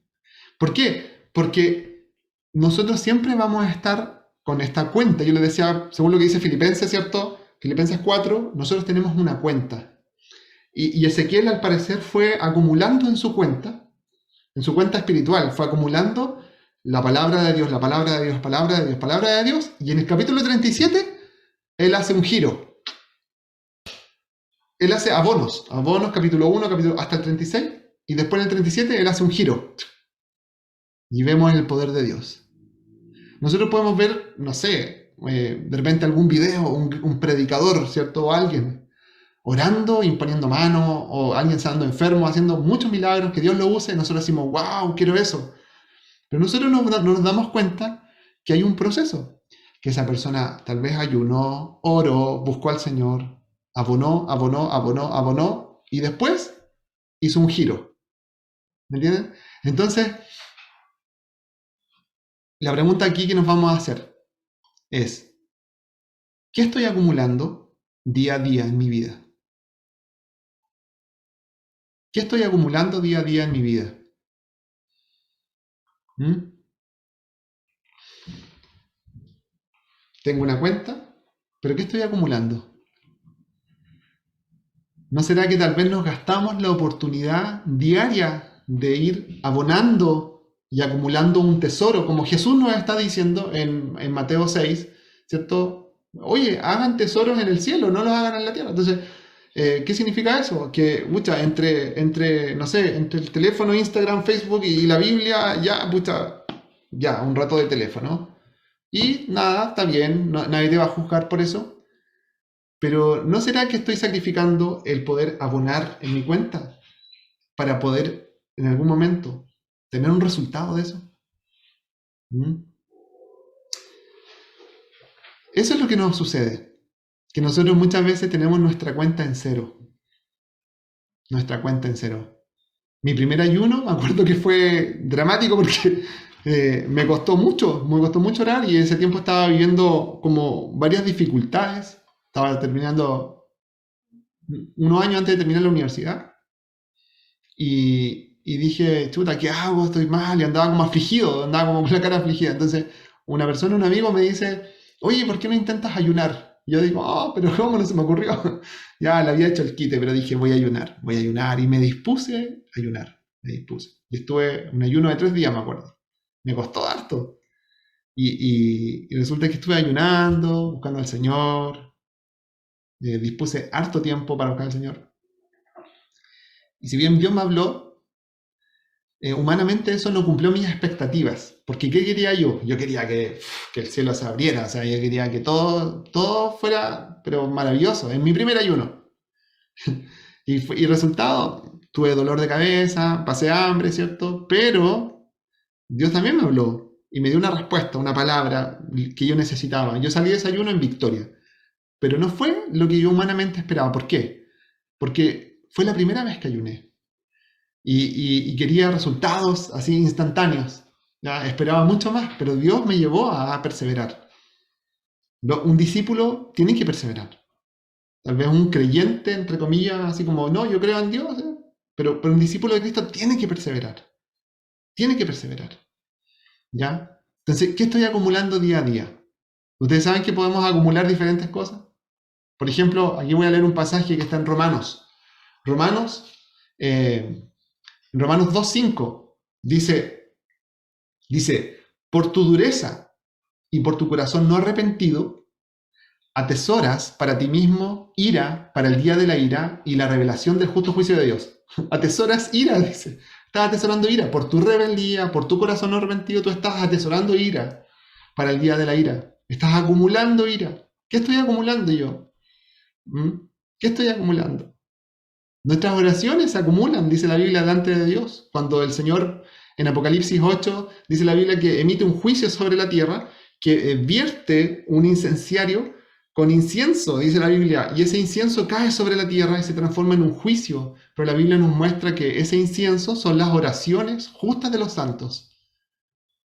¿Por qué? Porque nosotros siempre vamos a estar con esta cuenta. Yo les decía, según lo que dice Filipenses, ¿cierto? Filipenses 4, nosotros tenemos una cuenta. Y Ezequiel, al parecer, fue acumulando en su cuenta espiritual, fue acumulando la palabra de Dios, la palabra de Dios, palabra de Dios, palabra de Dios, y en el capítulo 37, él hace un giro. Él hace abonos, capítulo 1, capítulo, hasta el 36, y después en el 37 él hace un giro. Y vemos el poder de Dios. Nosotros podemos ver, no sé, de repente algún video, un predicador, ¿cierto? O alguien orando, imponiendo manos, o alguien estando enfermo, haciendo muchos milagros, que Dios lo use, y nosotros decimos, wow, quiero eso. Pero nosotros no nos damos cuenta que hay un proceso, que esa persona tal vez ayunó, oró, buscó al Señor, abonó, y después hizo un giro. ¿Me entienden? Entonces, la pregunta aquí que nos vamos a hacer es, ¿qué estoy acumulando día a día en mi vida? ¿Qué estoy acumulando día a día en mi vida? ¿Mm? Tengo una cuenta, pero ¿qué estoy acumulando? ¿No será que tal vez nos gastamos la oportunidad diaria de ir abonando y acumulando un tesoro, como Jesús nos está diciendo en Mateo 6, ¿cierto? Oye, hagan tesoros en el cielo, no los hagan en la tierra. Entonces, ¿qué significa eso? Que, no sé, entre el teléfono, Instagram, Facebook y la Biblia, ya, un rato de teléfono. Y nada, está bien, nadie te va a juzgar por eso. Pero ¿no será que estoy sacrificando el poder abonar en mi cuenta para poder en algún momento tener un resultado de eso? ¿Mm? Eso es lo que nos sucede, que nosotros muchas veces tenemos nuestra cuenta en cero. Nuestra cuenta en cero. Mi primer ayuno, me acuerdo que fue dramático porque me costó mucho orar, y en ese tiempo estaba viviendo como varias dificultades. Estaba terminando unos años antes de terminar la universidad. Y dije, chuta, ¿qué hago? Estoy mal. Y andaba como afligido, andaba como con la cara afligida. Entonces, una persona, un amigo me dice, oye, ¿por qué no intentas ayunar? Y yo digo, pero ¿cómo no se me ocurrió? Ya le había hecho el quite, pero dije, voy a ayunar. Y me dispuse a ayunar, me dispuse. Y estuve un ayuno de 3 días, me acuerdo. Me costó harto. Y resulta que estuve ayunando, buscando al Señor. Dispuse harto tiempo para buscar al Señor. Y si bien Dios me habló, humanamente eso no cumplió mis expectativas. Porque ¿qué quería yo? Yo quería que el cielo se abriera, o sea, yo quería que todo fuera, pero maravilloso, en mi primer ayuno. Y resultado, tuve dolor de cabeza, pasé hambre, ¿cierto? Pero Dios también me habló y me dio una respuesta, una palabra que yo necesitaba. Yo salí de ese ayuno en victoria. Pero no fue lo que yo humanamente esperaba. ¿Por qué? Porque fue la primera vez que ayuné. Y quería resultados así instantáneos. Ya, esperaba mucho más, pero Dios me llevó a perseverar. Un discípulo tiene que perseverar. Tal vez un creyente, entre comillas, así como, no, yo creo en Dios, pero un discípulo de Cristo tiene que perseverar. Tiene que perseverar. ¿Ya? Entonces, ¿qué estoy acumulando día a día? Ustedes saben que podemos acumular diferentes cosas. Por ejemplo, aquí voy a leer un pasaje que está en Romanos. Romanos, Romanos 2:5 dice, por tu dureza y por tu corazón no arrepentido, atesoras para ti mismo ira para el día de la ira y la revelación del justo juicio de Dios. Atesoras ira, dice. Estás atesorando ira por tu rebeldía, por tu corazón no arrepentido, tú estás atesorando ira para el día de la ira. Estás acumulando ira. ¿Qué estoy acumulando yo? ¿Qué estoy acumulando? Nuestras oraciones se acumulan, dice la Biblia, delante de Dios. Cuando el Señor, en Apocalipsis 8, dice la Biblia que emite un juicio sobre la tierra, que vierte un incenciario con incienso, dice la Biblia, y ese incienso cae sobre la tierra y se transforma en un juicio. Pero la Biblia nos muestra que ese incienso son las oraciones justas de los santos.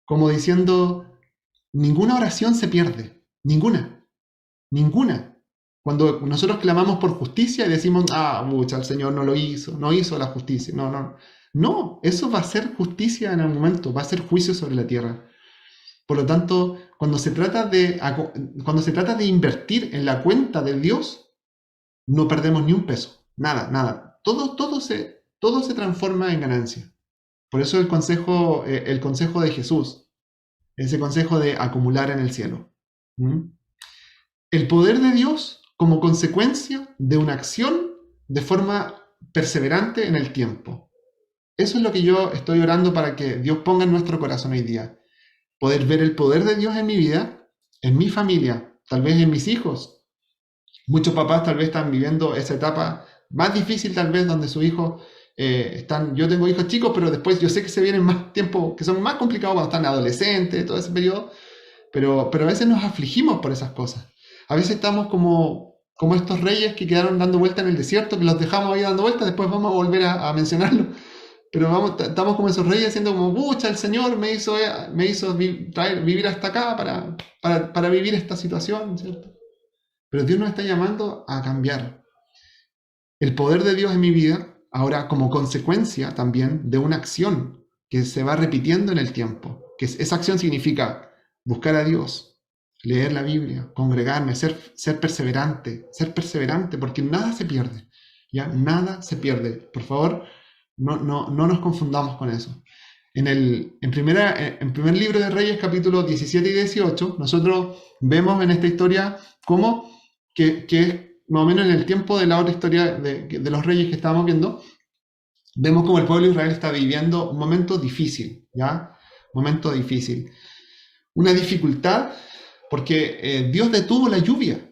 Como diciendo, ninguna oración se pierde, ninguna, ninguna. Cuando nosotros clamamos por justicia y decimos, mucha, el Señor no lo hizo, no hizo la justicia. No, no. No, eso va a ser justicia en algún momento, va a ser juicio sobre la tierra. Por lo tanto, cuando se trata de invertir en la cuenta de Dios, no perdemos ni un peso. Nada, nada. Todo se transforma en ganancia. Por eso el consejo de Jesús, ese consejo de acumular en el cielo. ¿Mm? El poder de Dios como consecuencia de una acción de forma perseverante en el tiempo. Eso es lo que yo estoy orando para que Dios ponga en nuestro corazón hoy día. Poder ver el poder de Dios en mi vida, en mi familia, tal vez en mis hijos. Muchos papás tal vez están viviendo esa etapa más difícil tal vez donde sus hijos yo tengo hijos chicos, pero después yo sé que se vienen más tiempos que son más complicados cuando están adolescentes, todo ese periodo, pero a veces nos afligimos por esas cosas. A veces estamos como estos reyes que quedaron dando vuelta en el desierto, que los dejamos ahí dando vueltas, después vamos a volver a mencionarlo. Pero estamos como esos reyes haciendo como, pucha, el Señor me hizo vivir hasta acá para vivir esta situación, ¿cierto? Pero Dios nos está llamando a cambiar. El poder de Dios en mi vida, ahora como consecuencia también de una acción que se va repitiendo en el tiempo. Que esa acción significa buscar a Dios, leer la Biblia, congregarme, ser perseverante, porque nada se pierde, ¿ya? Nada se pierde. Por favor, no nos confundamos con eso. En primer libro de Reyes, capítulos 17 y 18, nosotros vemos en esta historia cómo que es más o menos en el tiempo de la otra historia de los reyes que estábamos viendo, vemos como el pueblo de Israel está viviendo un momento difícil, ¿ya? Momento difícil. Una dificultad porque Dios detuvo la lluvia.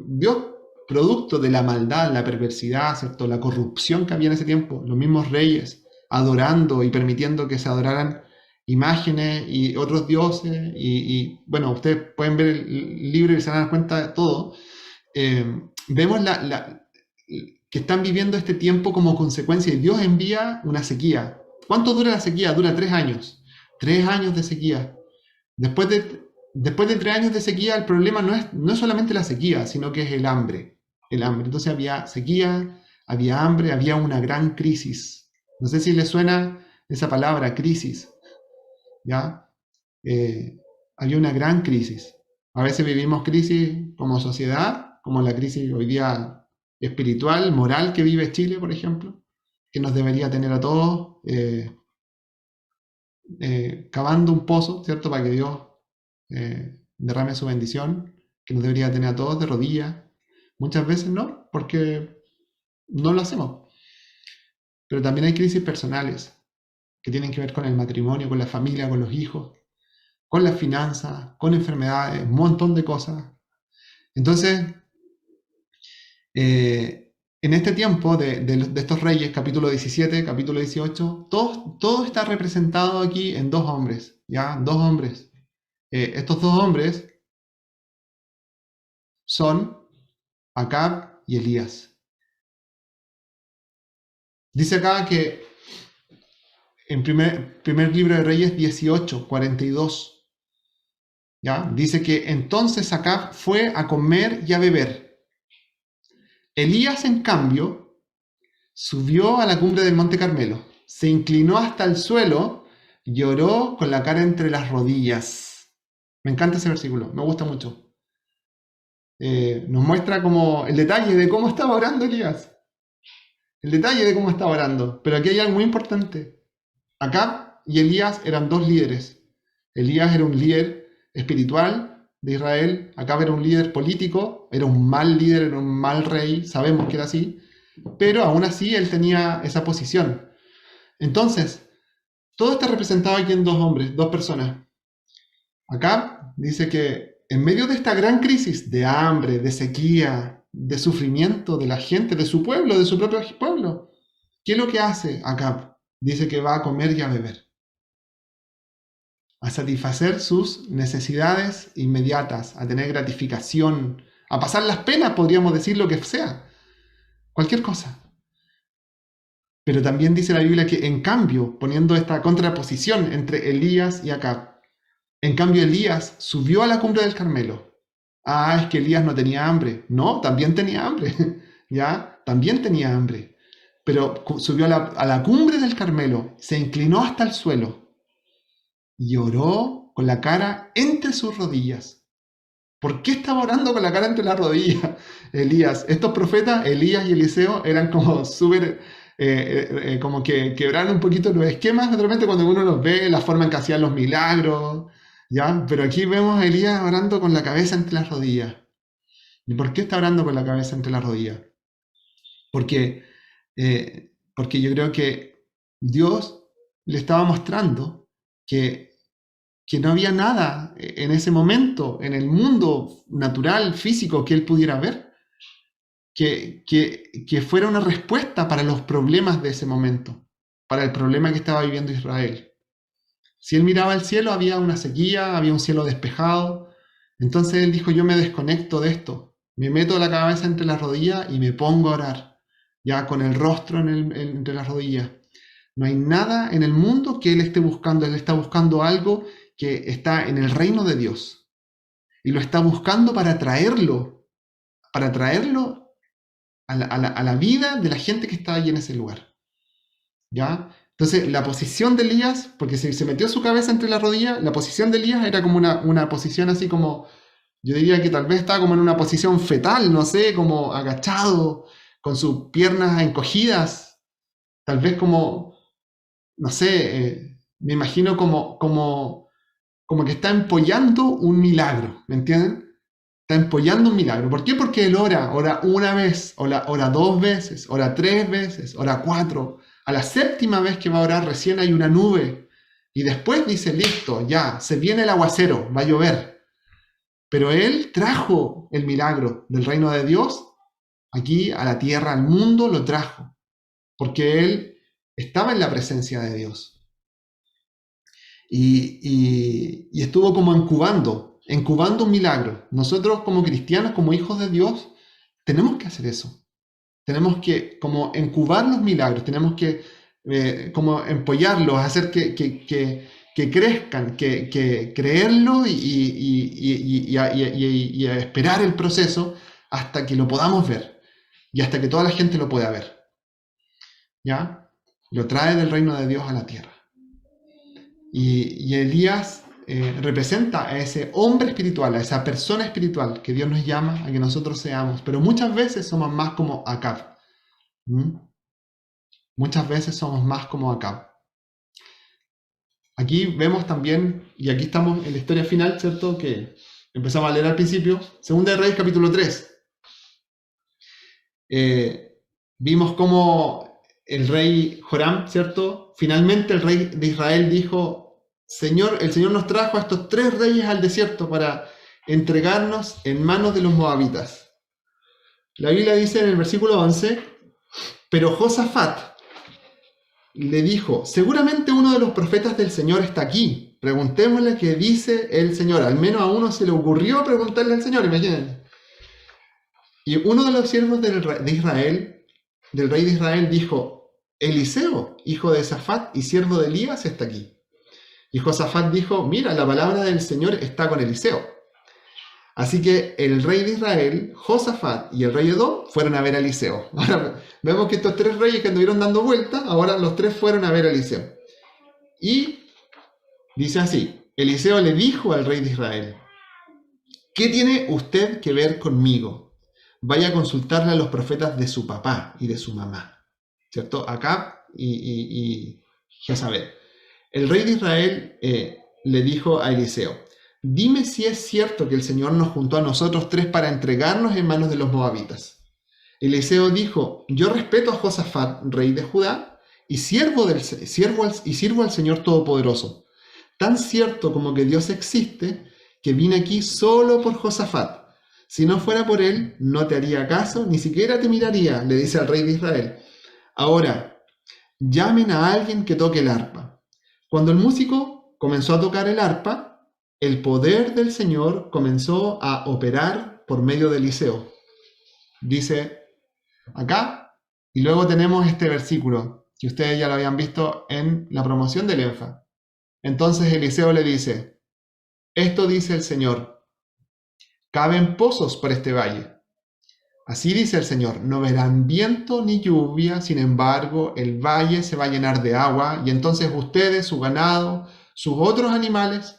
Dios, producto de la maldad, la perversidad, ¿cierto? La corrupción que había en ese tiempo, los mismos reyes adorando y permitiendo que se adoraran imágenes y otros dioses, y bueno, ustedes pueden ver el libro y se dan cuenta de todo. Vemos que están viviendo este tiempo como consecuencia y Dios envía una sequía. ¿Cuánto dura la sequía? Dura 3 años. 3 años de sequía. Después de 3 años de sequía, el problema no es solamente la sequía, sino que es el hambre. El hambre. Entonces había sequía, había hambre, había una gran crisis. No sé si les suena esa palabra, crisis. ¿Ya? Había una gran crisis. A veces vivimos crisis como sociedad, como la crisis hoy día espiritual, moral que vive Chile, por ejemplo, que nos debería tener a todos cavando un pozo, ¿cierto? Para que Dios derrame su bendición, que nos debería tener a todos de rodillas. Muchas veces no, porque no lo hacemos. Pero también hay crisis personales que tienen que ver con el matrimonio, con la familia, con los hijos, con las finanzas, con enfermedades, un montón de cosas. Entonces, en este tiempo de estos reyes, capítulo 17, capítulo 18, todo está representado aquí en 2 hombres, ¿ya? 2 hombres. Estos 2 hombres son Acab y Elías. Dice acá que en primer libro de Reyes 18:42. ¿Ya? Dice que entonces Acab fue a comer y a beber. Elías, en cambio, subió a la cumbre del Monte Carmelo, se inclinó hasta el suelo y lloró con la cara entre las rodillas. Me encanta ese versículo, me gusta mucho. Nos muestra como el detalle de cómo estaba orando Elías. El detalle de cómo estaba orando. Pero aquí hay algo muy importante. Acab y Elías eran dos líderes. Elías era un líder espiritual de Israel. Acab era un líder político. Era un mal líder, era un mal rey. Sabemos que era así. Pero aún así él tenía esa posición. Entonces, todo está representado aquí en dos hombres, dos personas. Acab dice que en medio de esta gran crisis de hambre, de sequía, de sufrimiento de la gente, de su pueblo, de su propio pueblo, ¿qué es lo que hace Acab? Dice que va a comer y a beber, a satisfacer sus necesidades inmediatas, a tener gratificación, a pasar las penas, podríamos decir lo que sea, cualquier cosa. Pero también dice la Biblia que, en cambio, poniendo esta contraposición entre Elías y Acab, en cambio Elías subió a la cumbre del Carmelo. Ah, es que Elías no tenía hambre. No, también tenía hambre. ¿Ya? También tenía hambre. Pero subió a la cumbre del Carmelo, se inclinó hasta el suelo y oró con la cara entre sus rodillas. ¿Por qué estaba orando con la cara entre las rodillas Elías? Estos profetas, Elías y Eliseo, eran como súper, como que quebraron un poquito los esquemas de repente cuando uno los ve, la forma en que hacían los milagros, ¿ya? Pero aquí vemos a Elías orando con la cabeza entre las rodillas. ¿Y por qué está orando con la cabeza entre las rodillas? Porque, porque yo creo que Dios le estaba mostrando que no había nada en ese momento, en el mundo natural, físico, que él pudiera ver, que fuera una respuesta para los problemas de ese momento, para el problema que estaba viviendo Israel. Si él miraba al cielo, había una sequía, había un cielo despejado. Entonces él dijo, yo me desconecto de esto, me meto la cabeza entre las rodillas y me pongo a orar, ya con el rostro entre las rodillas. No hay nada en el mundo que él esté buscando, él está buscando algo que está en el reino de Dios y lo está buscando para traerlo a la vida de la gente que está allí en ese lugar. ¿Ya? Entonces, la posición de Elías, porque se metió su cabeza entre las rodillas, la posición de Elías era como una posición así como, yo diría que tal vez estaba como en una posición fetal, no sé, como agachado, con sus piernas encogidas, tal vez como, no sé, me imagino como que está empollando un milagro, ¿me entienden? Está empollando un milagro. ¿Por qué? Porque él ora una vez, ora dos veces, ora tres veces, ora cuatro. A la séptima vez que va a orar recién hay una nube. Y después dice, listo, ya, se viene el aguacero, va a llover. Pero él trajo el milagro del reino de Dios aquí a la tierra, al mundo, lo trajo. Porque él estaba en la presencia de Dios. Y estuvo como incubando un milagro. Nosotros como cristianos, como hijos de Dios, tenemos que hacer eso. Tenemos que como incubar los milagros, tenemos que como empollarlos, hacer que crezcan, que creerlo y a esperar el proceso hasta que lo podamos ver y hasta que toda la gente lo pueda ver. ¿Ya? Lo trae del reino de Dios a la tierra. Y Elías representa a ese hombre espiritual, a esa persona espiritual que Dios nos llama a que nosotros seamos. Pero muchas veces somos más como Acab. Muchas veces somos más como Acab. Aquí vemos también, y aquí estamos en la historia final, ¿cierto? Que empezamos a leer al principio, Segunda de Reyes capítulo 3. Vimos cómo el rey Joram, ¿cierto? Finalmente el rey de Israel dijo, el Señor nos trajo a estos tres reyes al desierto para entregarnos en manos de los moabitas. La Biblia dice en el versículo 11, pero Josafat le dijo, seguramente uno de los profetas del Señor está aquí. Preguntémosle qué dice el Señor. Al menos a uno se le ocurrió preguntarle al Señor, imagínense. Y uno de los siervos del rey de Israel dijo, Eliseo, hijo de Safat y siervo de Elías, está aquí. Y Josafat dijo, mira, la palabra del Señor está con Eliseo. Así que el rey de Israel, Josafat y el rey Edom fueron a ver a Eliseo. Ahora vemos que estos tres reyes que anduvieron dando vueltas, ahora los tres fueron a ver a Eliseo. Y dice así, Eliseo le dijo al rey de Israel, ¿qué tiene usted que ver conmigo? Vaya a consultarle a los profetas de su papá y de su mamá. ¿Cierto? Acab y Jezabel. El rey de Israel le dijo a Eliseo, dime si es cierto que el Señor nos juntó a nosotros tres para entregarnos en manos de los moabitas. Eliseo dijo, yo respeto a Josafat, rey de Judá, y sirvo al Señor Todopoderoso. Tan cierto como que Dios existe, que vine aquí solo por Josafat. Si no fuera por él, no te haría caso, ni siquiera te miraría, le dice al rey de Israel. Ahora, llamen a alguien que toque el arpa. Cuando el músico comenzó a tocar el arpa, el poder del Señor comenzó a operar por medio de Eliseo. Dice acá, y luego tenemos este versículo, que ustedes ya lo habían visto en la promoción del ENFA. Entonces Eliseo le dice, esto dice el Señor, caben pozos por este valle. Así dice el Señor, no verán viento ni lluvia, sin embargo, el valle se va a llenar de agua, y entonces ustedes, su ganado, sus otros animales,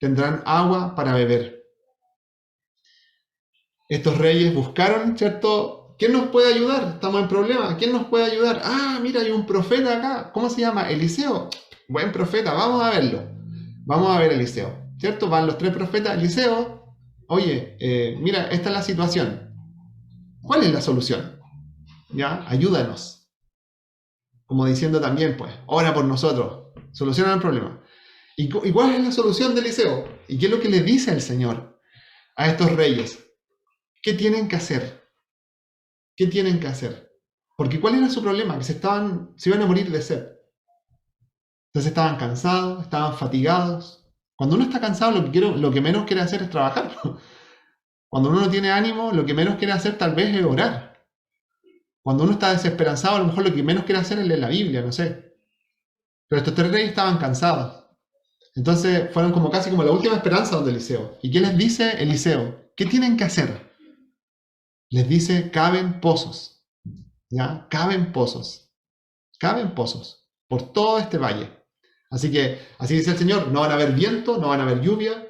tendrán agua para beber. Estos reyes buscaron, ¿cierto? ¿Quién nos puede ayudar? Estamos en problema. ¿Quién nos puede ayudar? Ah, mira, hay un profeta acá. ¿Cómo se llama? Eliseo. Buen profeta, vamos a verlo. Vamos a ver a Eliseo, ¿cierto? Van los tres profetas. Eliseo, oye, mira, esta es la situación. ¿Cuál es la solución? ¿Ya? Ayúdanos. Como diciendo también, pues, ora por nosotros. Soluciona el problema. ¿Y cuál es la solución de Eliseo? ¿Y qué es lo que le dice el Señor a estos reyes? ¿Qué tienen que hacer? ¿Qué tienen que hacer? Porque ¿cuál era su problema? Que se iban a morir de sed. Entonces estaban cansados, estaban fatigados. Cuando uno está cansado, lo que menos quiere hacer es trabajar. Cuando uno no tiene ánimo, lo que menos quiere hacer tal vez es orar. Cuando uno está desesperanzado, a lo mejor lo que menos quiere hacer es leer la Biblia, no sé. Pero estos tres reyes estaban cansados. Entonces fueron como casi como la última esperanza de Eliseo. ¿Y qué les dice Eliseo? ¿Qué tienen que hacer? Les dice, caben pozos. ¿Ya? Caben pozos. Caben pozos por todo este valle. Así que, así dice el Señor, no van a haber viento, no van a haber lluvia,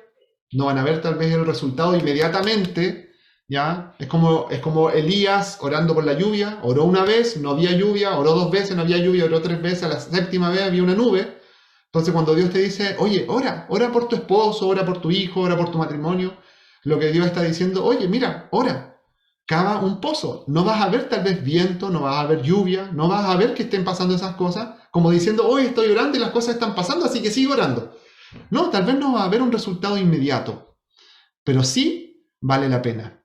no van a ver tal vez el resultado inmediatamente, ¿ya? Es como Elías orando por la lluvia, oró una vez, no había lluvia, oró dos veces, no había lluvia, oró tres veces, a la séptima vez había una nube. Entonces cuando Dios te dice, oye, ora por tu esposo, ora por tu hijo, ora por tu matrimonio, lo que Dios está diciendo, oye, mira, ora, cava un pozo. No vas a ver tal vez viento, no vas a ver lluvia, no vas a ver que estén pasando esas cosas, como diciendo, hoy estoy orando y las cosas están pasando, así que sigo orando. No, tal vez no va a haber un resultado inmediato, pero sí vale la pena.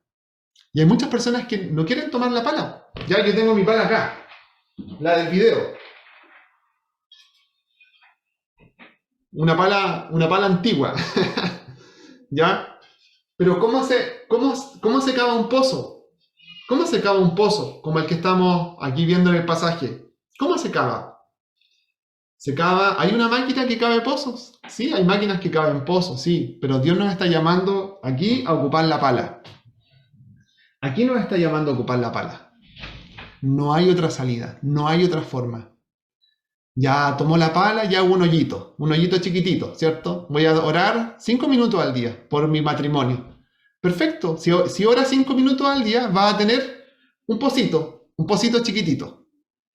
Y hay muchas personas que no quieren tomar la pala. Ya que tengo mi pala acá, la del video. Una pala antigua. ¿Ya? Pero ¿cómo se cava un pozo? ¿Cómo se cava un pozo como el que estamos aquí viendo en el pasaje? ¿Cómo se cava? Se cava, ¿hay una máquina que cabe pozos? Sí, hay máquinas que caben pozos, sí, pero Dios nos está llamando aquí a ocupar la pala. Aquí nos está llamando a ocupar la pala. No hay otra salida, no hay otra forma. Ya tomó la pala, ya hubo un hoyito chiquitito, ¿cierto? Voy a orar 5 minutos al día por mi matrimonio. Perfecto, si ora 5 minutos al día, va a tener un pocito chiquitito.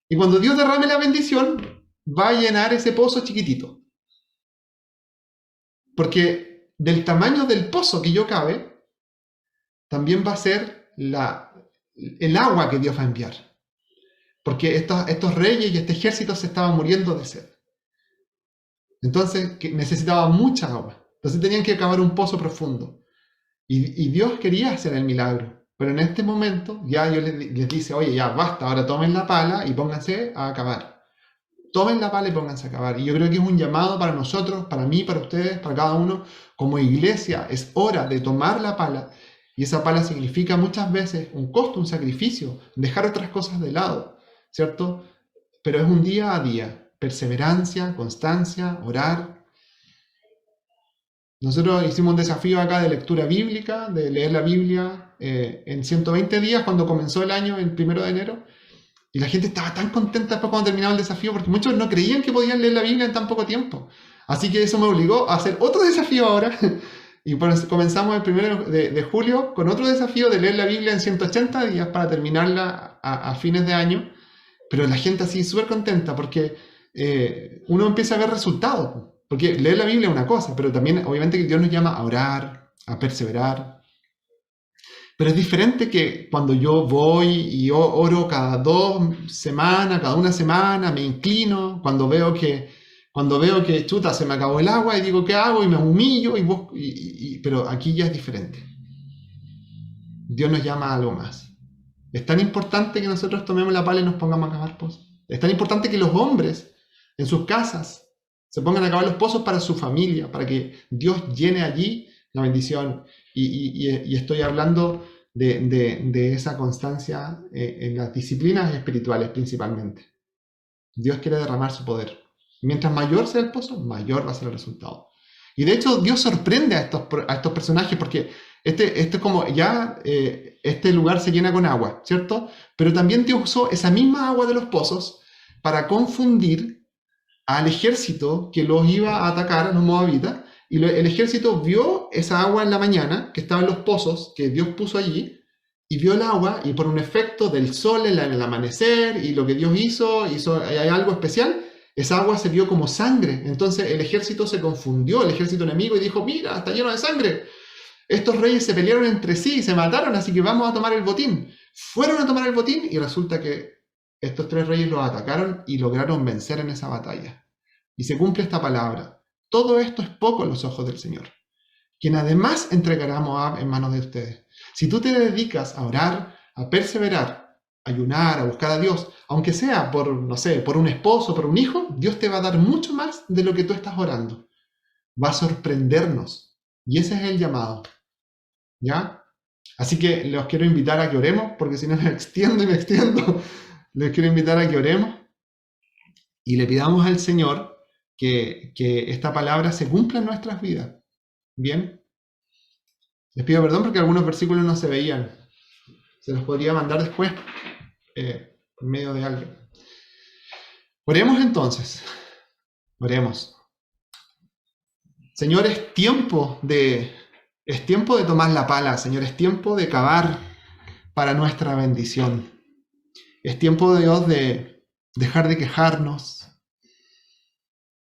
Y cuando Dios derrame la bendición, va a llenar ese pozo chiquitito. Porque del tamaño del pozo que yo cabe, también va a ser el agua que Dios va a enviar. Porque estos reyes y este ejército se estaban muriendo de sed. Entonces necesitaban mucha agua. Entonces tenían que cavar un pozo profundo. Y Dios quería hacer el milagro. Pero en este momento ya Dios les dice, oye, ya basta, ahora tomen la pala y pónganse a cavar. Tomen la pala y pónganse a cavar. Y yo creo que es un llamado para nosotros, para mí, para ustedes, para cada uno. Como iglesia es hora de tomar la pala. Y esa pala significa muchas veces un costo, un sacrificio, dejar otras cosas de lado, ¿cierto? pero es un día a día. Perseverancia, constancia, orar. Nosotros hicimos un desafío acá de lectura bíblica, de leer la Biblia en 120 días cuando comenzó el año, el 1 de enero. Y la gente estaba tan contenta después cuando terminaba el desafío, porque muchos no creían que podían leer la Biblia en tan poco tiempo. Así que eso me obligó a hacer otro desafío ahora. Y comenzamos el 1 de julio con otro desafío de leer la Biblia en 180 días para terminarla a fines de año. Pero la gente así súper contenta porque uno empieza a ver resultados. Porque leer la Biblia es una cosa, pero también obviamente que Dios nos llama a orar, a perseverar. Pero es diferente que cuando yo voy y oro cada 2 semanas, cada una semana, me inclino, cuando veo que chuta, se me acabó el agua y digo, ¿qué hago? Y me humillo, pero aquí ya es diferente. Dios nos llama a algo más. Es tan importante que nosotros tomemos la pala y nos pongamos a cavar pozos. Es tan importante que los hombres en sus casas se pongan a cavar los pozos para su familia, para que Dios llene allí la bendición. Y estoy hablando de esa constancia en las disciplinas espirituales principalmente. Dios quiere derramar su poder. Mientras mayor sea el pozo, mayor va a ser el resultado. Y de hecho Dios sorprende a estos personajes porque este como ya este lugar se llena con agua, ¿cierto? Pero también Dios usó esa misma agua de los pozos para confundir al ejército que los iba a atacar, a los moabitas, y el ejército vio esa agua en la mañana, que estaba en los pozos que Dios puso allí, y vio el agua, y por un efecto del sol en el amanecer, y lo que Dios hizo hay algo especial, esa agua se vio como sangre. Entonces el ejército se confundió, el ejército enemigo, y dijo, mira, está lleno de sangre. Estos reyes se pelearon entre sí, se mataron, así que vamos a tomar el botín. Fueron a tomar el botín, y resulta que estos 3 reyes los atacaron y lograron vencer en esa batalla. Y se cumple esta palabra. Todo esto es poco en los ojos del Señor, quien además entregará a Moab en manos de ustedes. Si tú te dedicas a orar, a perseverar, a ayunar, a buscar a Dios, aunque sea por, no sé, por un esposo, por un hijo, Dios te va a dar mucho más de lo que tú estás orando. Va a sorprendernos. Y ese es el llamado. ¿Ya? Así que los quiero invitar a que oremos, porque si no me extiendo y me extiendo. Les quiero invitar a que oremos y le pidamos al Señor que esta palabra se cumpla en nuestras vidas. ¿Bien? Les pido perdón porque algunos versículos no se veían. Se los podría mandar después por medio de alguien. Oremos entonces. Oremos. Señor, es tiempo de tomar la pala, Señor. Es tiempo de cavar para nuestra bendición. Es tiempo, Dios, de dejar de quejarnos.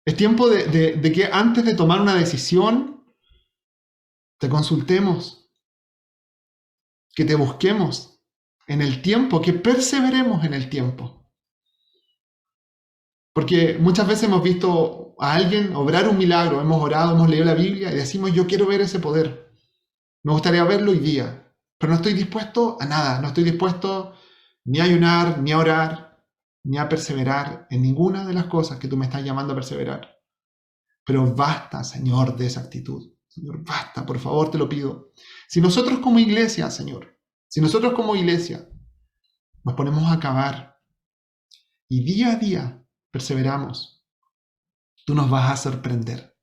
Es tiempo de que antes de tomar una decisión, te consultemos, que te busquemos en el tiempo, que perseveremos en el tiempo. Porque muchas veces hemos visto a alguien obrar un milagro, hemos orado, hemos leído la Biblia y decimos, yo quiero ver ese poder. Me gustaría verlo hoy día, pero no estoy dispuesto a nada, no estoy dispuesto ni a ayunar, ni a orar, ni a perseverar en ninguna de las cosas que tú me estás llamando a perseverar. Pero basta, Señor, de esa actitud. Señor, basta, por favor, te lo pido. Si nosotros como iglesia, Señor, si nosotros como iglesia nos ponemos a cavar y día a día perseveramos, tú nos vas a sorprender.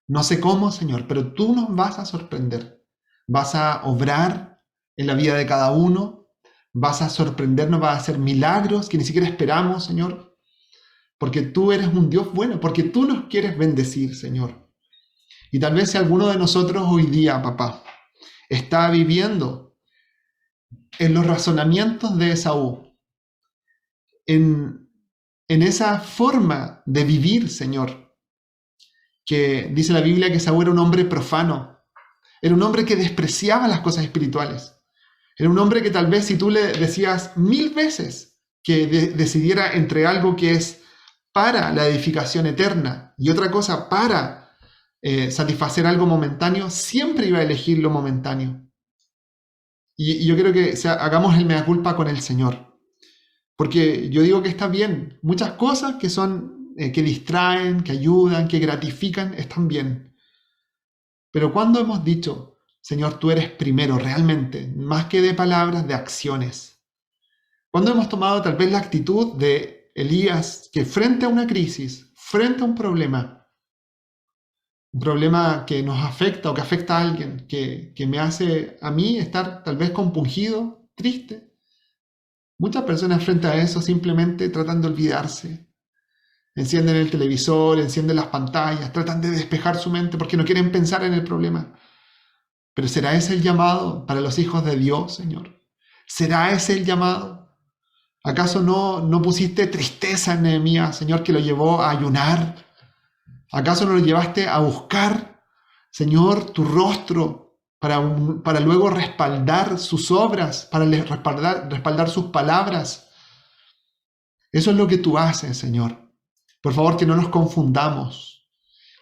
No sé cómo, Señor, pero tú nos vas a sorprender. Vas a obrar en la vida de cada uno, vas a sorprendernos, vas a hacer milagros que ni siquiera esperamos, Señor, porque tú eres un Dios bueno, porque tú nos quieres bendecir, Señor. Y tal vez si alguno de nosotros hoy día, papá, está viviendo en los razonamientos de Esaú, en esa forma de vivir, Señor, que dice la Biblia que Esaú era un hombre profano, era un hombre que despreciaba las cosas espirituales, era un hombre que tal vez si tú le decías 1000 veces que decidiera entre algo que es para la edificación eterna y otra cosa para satisfacer algo momentáneo, siempre iba a elegir lo momentáneo. Y yo quiero que hagamos el mea culpa con el Señor. Porque yo digo que está bien. Muchas cosas que son, que distraen, que ayudan, que gratifican, están bien. Pero ¿cuándo hemos dicho, Señor, tú eres primero realmente, más que de palabras, de acciones? ¿Cuándo hemos tomado tal vez la actitud de Elías, que frente a una crisis, frente a un problema que nos afecta o que afecta a alguien, que me hace a mí estar tal vez compungido, triste, muchas personas frente a eso simplemente tratan de olvidarse. Encienden el televisor, encienden las pantallas, tratan de despejar su mente porque no quieren pensar en el problema. Pero ¿será ese el llamado para los hijos de Dios, Señor? ¿Será ese el llamado? ¿Acaso no pusiste tristeza en Nehemías, Señor, que lo llevó a ayunar? ¿Acaso no lo llevaste a buscar, Señor, tu rostro para luego respaldar sus obras, para respaldar sus palabras? Eso es lo que tú haces, Señor. Por favor, que no nos confundamos,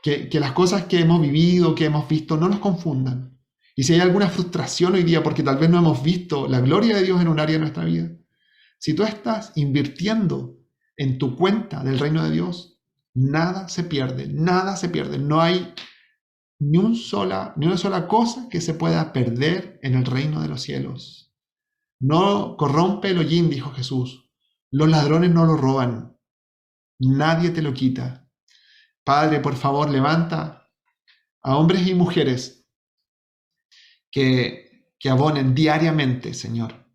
que las cosas que hemos vivido, que hemos visto, no nos confundan. Y si hay alguna frustración hoy día porque tal vez no hemos visto la gloria de Dios en un área de nuestra vida, si tú estás invirtiendo en tu cuenta del reino de Dios, nada se pierde, nada se pierde. No hay ni una sola cosa que se pueda perder en el reino de los cielos. No corrompe el hollín, dijo Jesús. Los ladrones no lo roban. Nadie te lo quita. Padre, por favor, levanta a hombres y mujeres que abonen diariamente, Señor.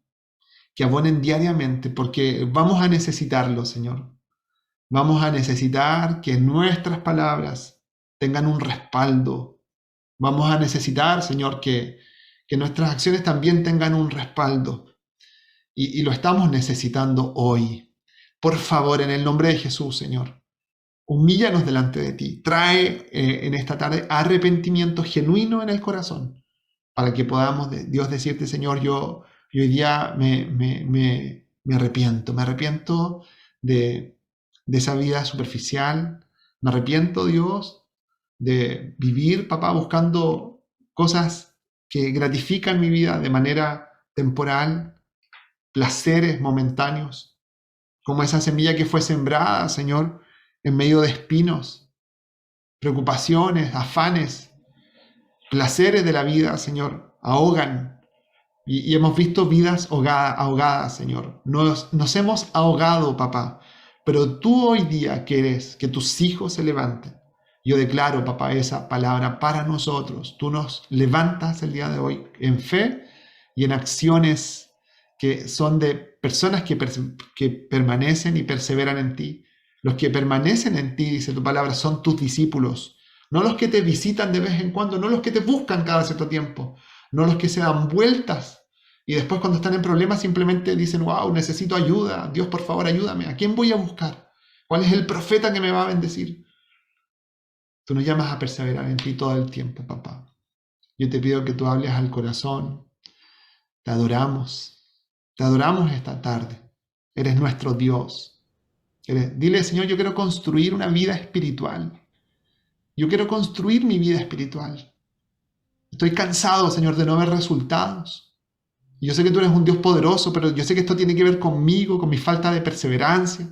Que abonen diariamente, porque vamos a necesitarlo, Señor. Vamos a necesitar que nuestras palabras tengan un respaldo. Vamos a necesitar, Señor, que nuestras acciones también tengan un respaldo. Y lo estamos necesitando hoy. Por favor, en el nombre de Jesús, Señor, humíllanos delante de ti. Trae en esta tarde arrepentimiento genuino en el corazón para que podamos, Dios, decirte, Señor, yo hoy día me arrepiento de esa vida superficial. Me arrepiento, Dios, de vivir, papá, buscando cosas que gratifican mi vida de manera temporal, placeres momentáneos, como esa semilla que fue sembrada, Señor, en medio de espinos, preocupaciones, afanes, placeres de la vida, Señor, ahogan. Y hemos visto vidas ahogadas, Señor. Nos hemos ahogado, papá. Pero tú hoy día quieres que tus hijos se levanten. Yo declaro, papá, esa palabra para nosotros. Tú nos levantas el día de hoy en fe y en acciones que son de personas que permanecen y perseveran en ti. Los que permanecen en ti, dice tu palabra, son tus discípulos. No los que te visitan de vez en cuando, no los que te buscan cada cierto tiempo, no los que se dan vueltas y después cuando están en problemas simplemente dicen, wow, necesito ayuda, Dios, por favor, ayúdame. ¿A quién voy a buscar? ¿Cuál es el profeta que me va a bendecir? Tú nos llamas a perseverar en ti todo el tiempo, papá. Yo te pido que tú hables al corazón. Te adoramos esta tarde. Eres nuestro Dios. Dile, Señor, yo quiero construir una vida espiritual. Yo quiero construir mi vida espiritual. Estoy cansado, Señor, de no ver resultados. Y yo sé que tú eres un Dios poderoso, pero yo sé que esto tiene que ver conmigo, con mi falta de perseverancia.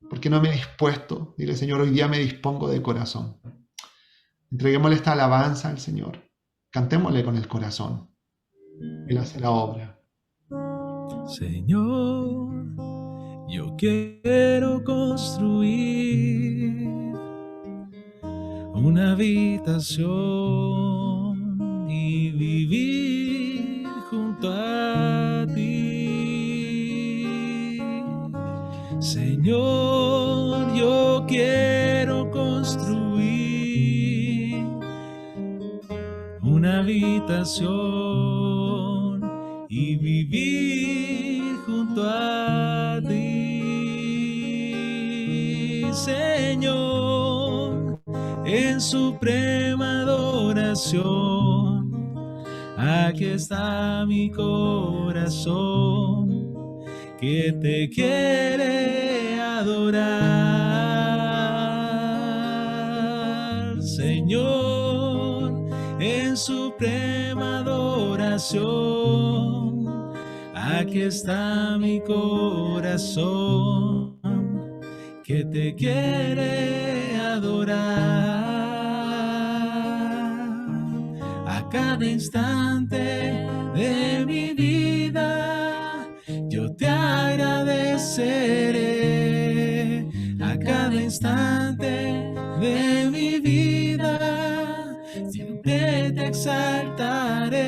Porque no me he dispuesto. Dile, Señor, hoy día me dispongo de corazón. Entreguémosle esta alabanza al Señor. Cantémosle con el corazón. Él hace la obra. Señor, yo quiero construir una habitación y vivir junto a ti. Señor, yo quiero construir una habitación y vivir junto a ti, Señor, en suprema adoración. Aquí está mi corazón que te quiere adorar, Señor, en suprema adoración. Aquí está mi corazón que te quiere adorar. A cada instante de mi vida yo te agradeceré. instante de mi vida, siempre te exaltaré.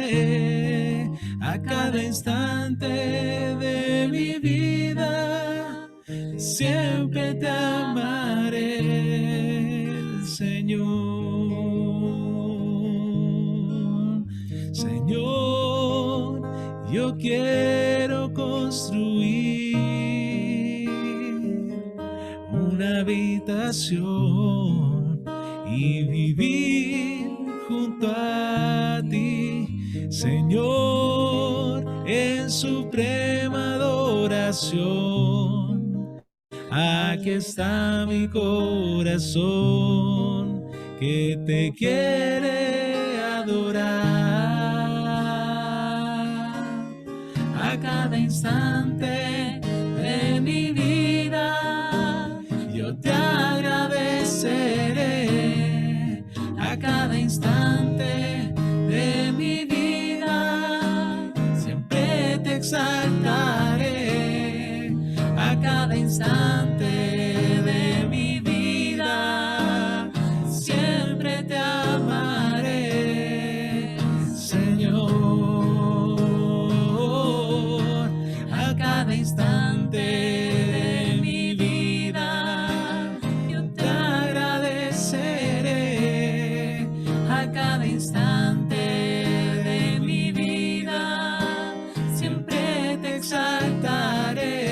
A cada instante de mi vida, siempre te amaré, Señor. Señor, yo quiero construir una habitación y vivir junto a ti, Señor, en suprema adoración. Aquí está mi corazón que te quiere adorar. A cada instante de mi vida yo te agradeceré. A cada instante de mi vida siempre te exaltaré. A cada instante de mi vida siempre te amaré, Señor. A cada instante de mi vida yo te agradeceré. A cada instante de mi vida siempre te exaltaré.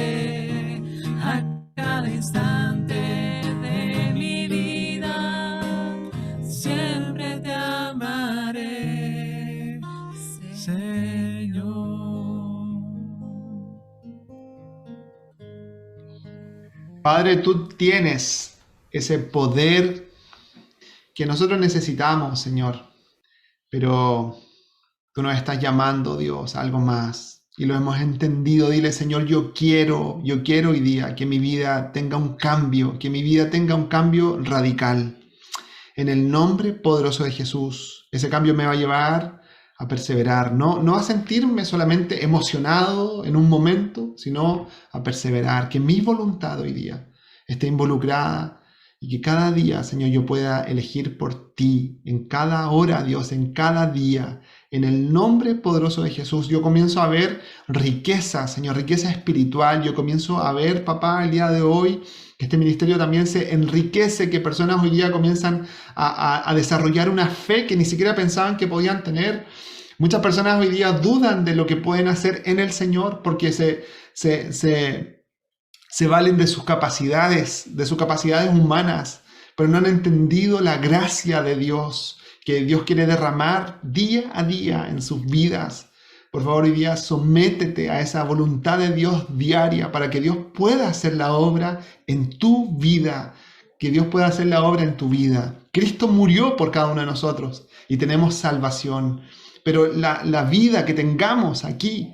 A cada instante de mi vida siempre te amaré, Señor. Padre, tú tienes ese poder que nosotros necesitamos, Señor, pero tú nos estás llamando, Dios, a algo más. Y lo hemos entendido. Dile, Señor, yo quiero hoy día que mi vida tenga un cambio, que mi vida tenga un cambio radical. En el nombre poderoso de Jesús, ese cambio me va a llevar a perseverar, no a sentirme solamente emocionado en un momento, sino a perseverar, que mi voluntad hoy día esté involucrada y que cada día, Señor, yo pueda elegir por ti, en cada hora, Dios, en cada día. En el nombre poderoso de Jesús, yo comienzo a ver riqueza, Señor, riqueza espiritual. Yo comienzo a ver, papá, el día de hoy, que este ministerio también se enriquece, que personas hoy día comienzan a desarrollar una fe que ni siquiera pensaban que podían tener. Muchas personas hoy día dudan de lo que pueden hacer en el Señor porque se valen de sus capacidades humanas, pero no han entendido la gracia de Dios que Dios quiere derramar día a día en sus vidas. Por favor, hoy día sométete a esa voluntad de Dios diaria para que Dios pueda hacer la obra en tu vida, que Dios pueda hacer la obra en tu vida. Cristo murió por cada uno de nosotros y tenemos salvación, pero la vida que tengamos aquí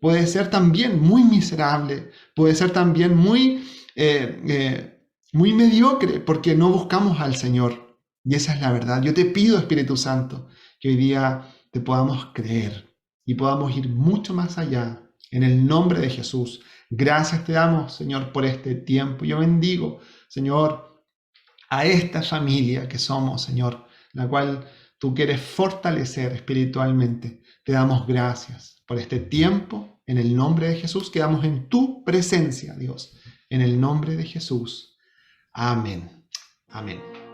puede ser también muy miserable, puede ser también muy mediocre porque no buscamos al Señor. Y esa es la verdad. Yo te pido, Espíritu Santo, que hoy día te podamos creer y podamos ir mucho más allá. En el nombre de Jesús. Gracias te damos, Señor, por este tiempo. Yo bendigo, Señor, a esta familia que somos, Señor, la cual tú quieres fortalecer espiritualmente. Te damos gracias por este tiempo. En el nombre de Jesús, quedamos en tu presencia, Dios. En el nombre de Jesús. Amén. Amén.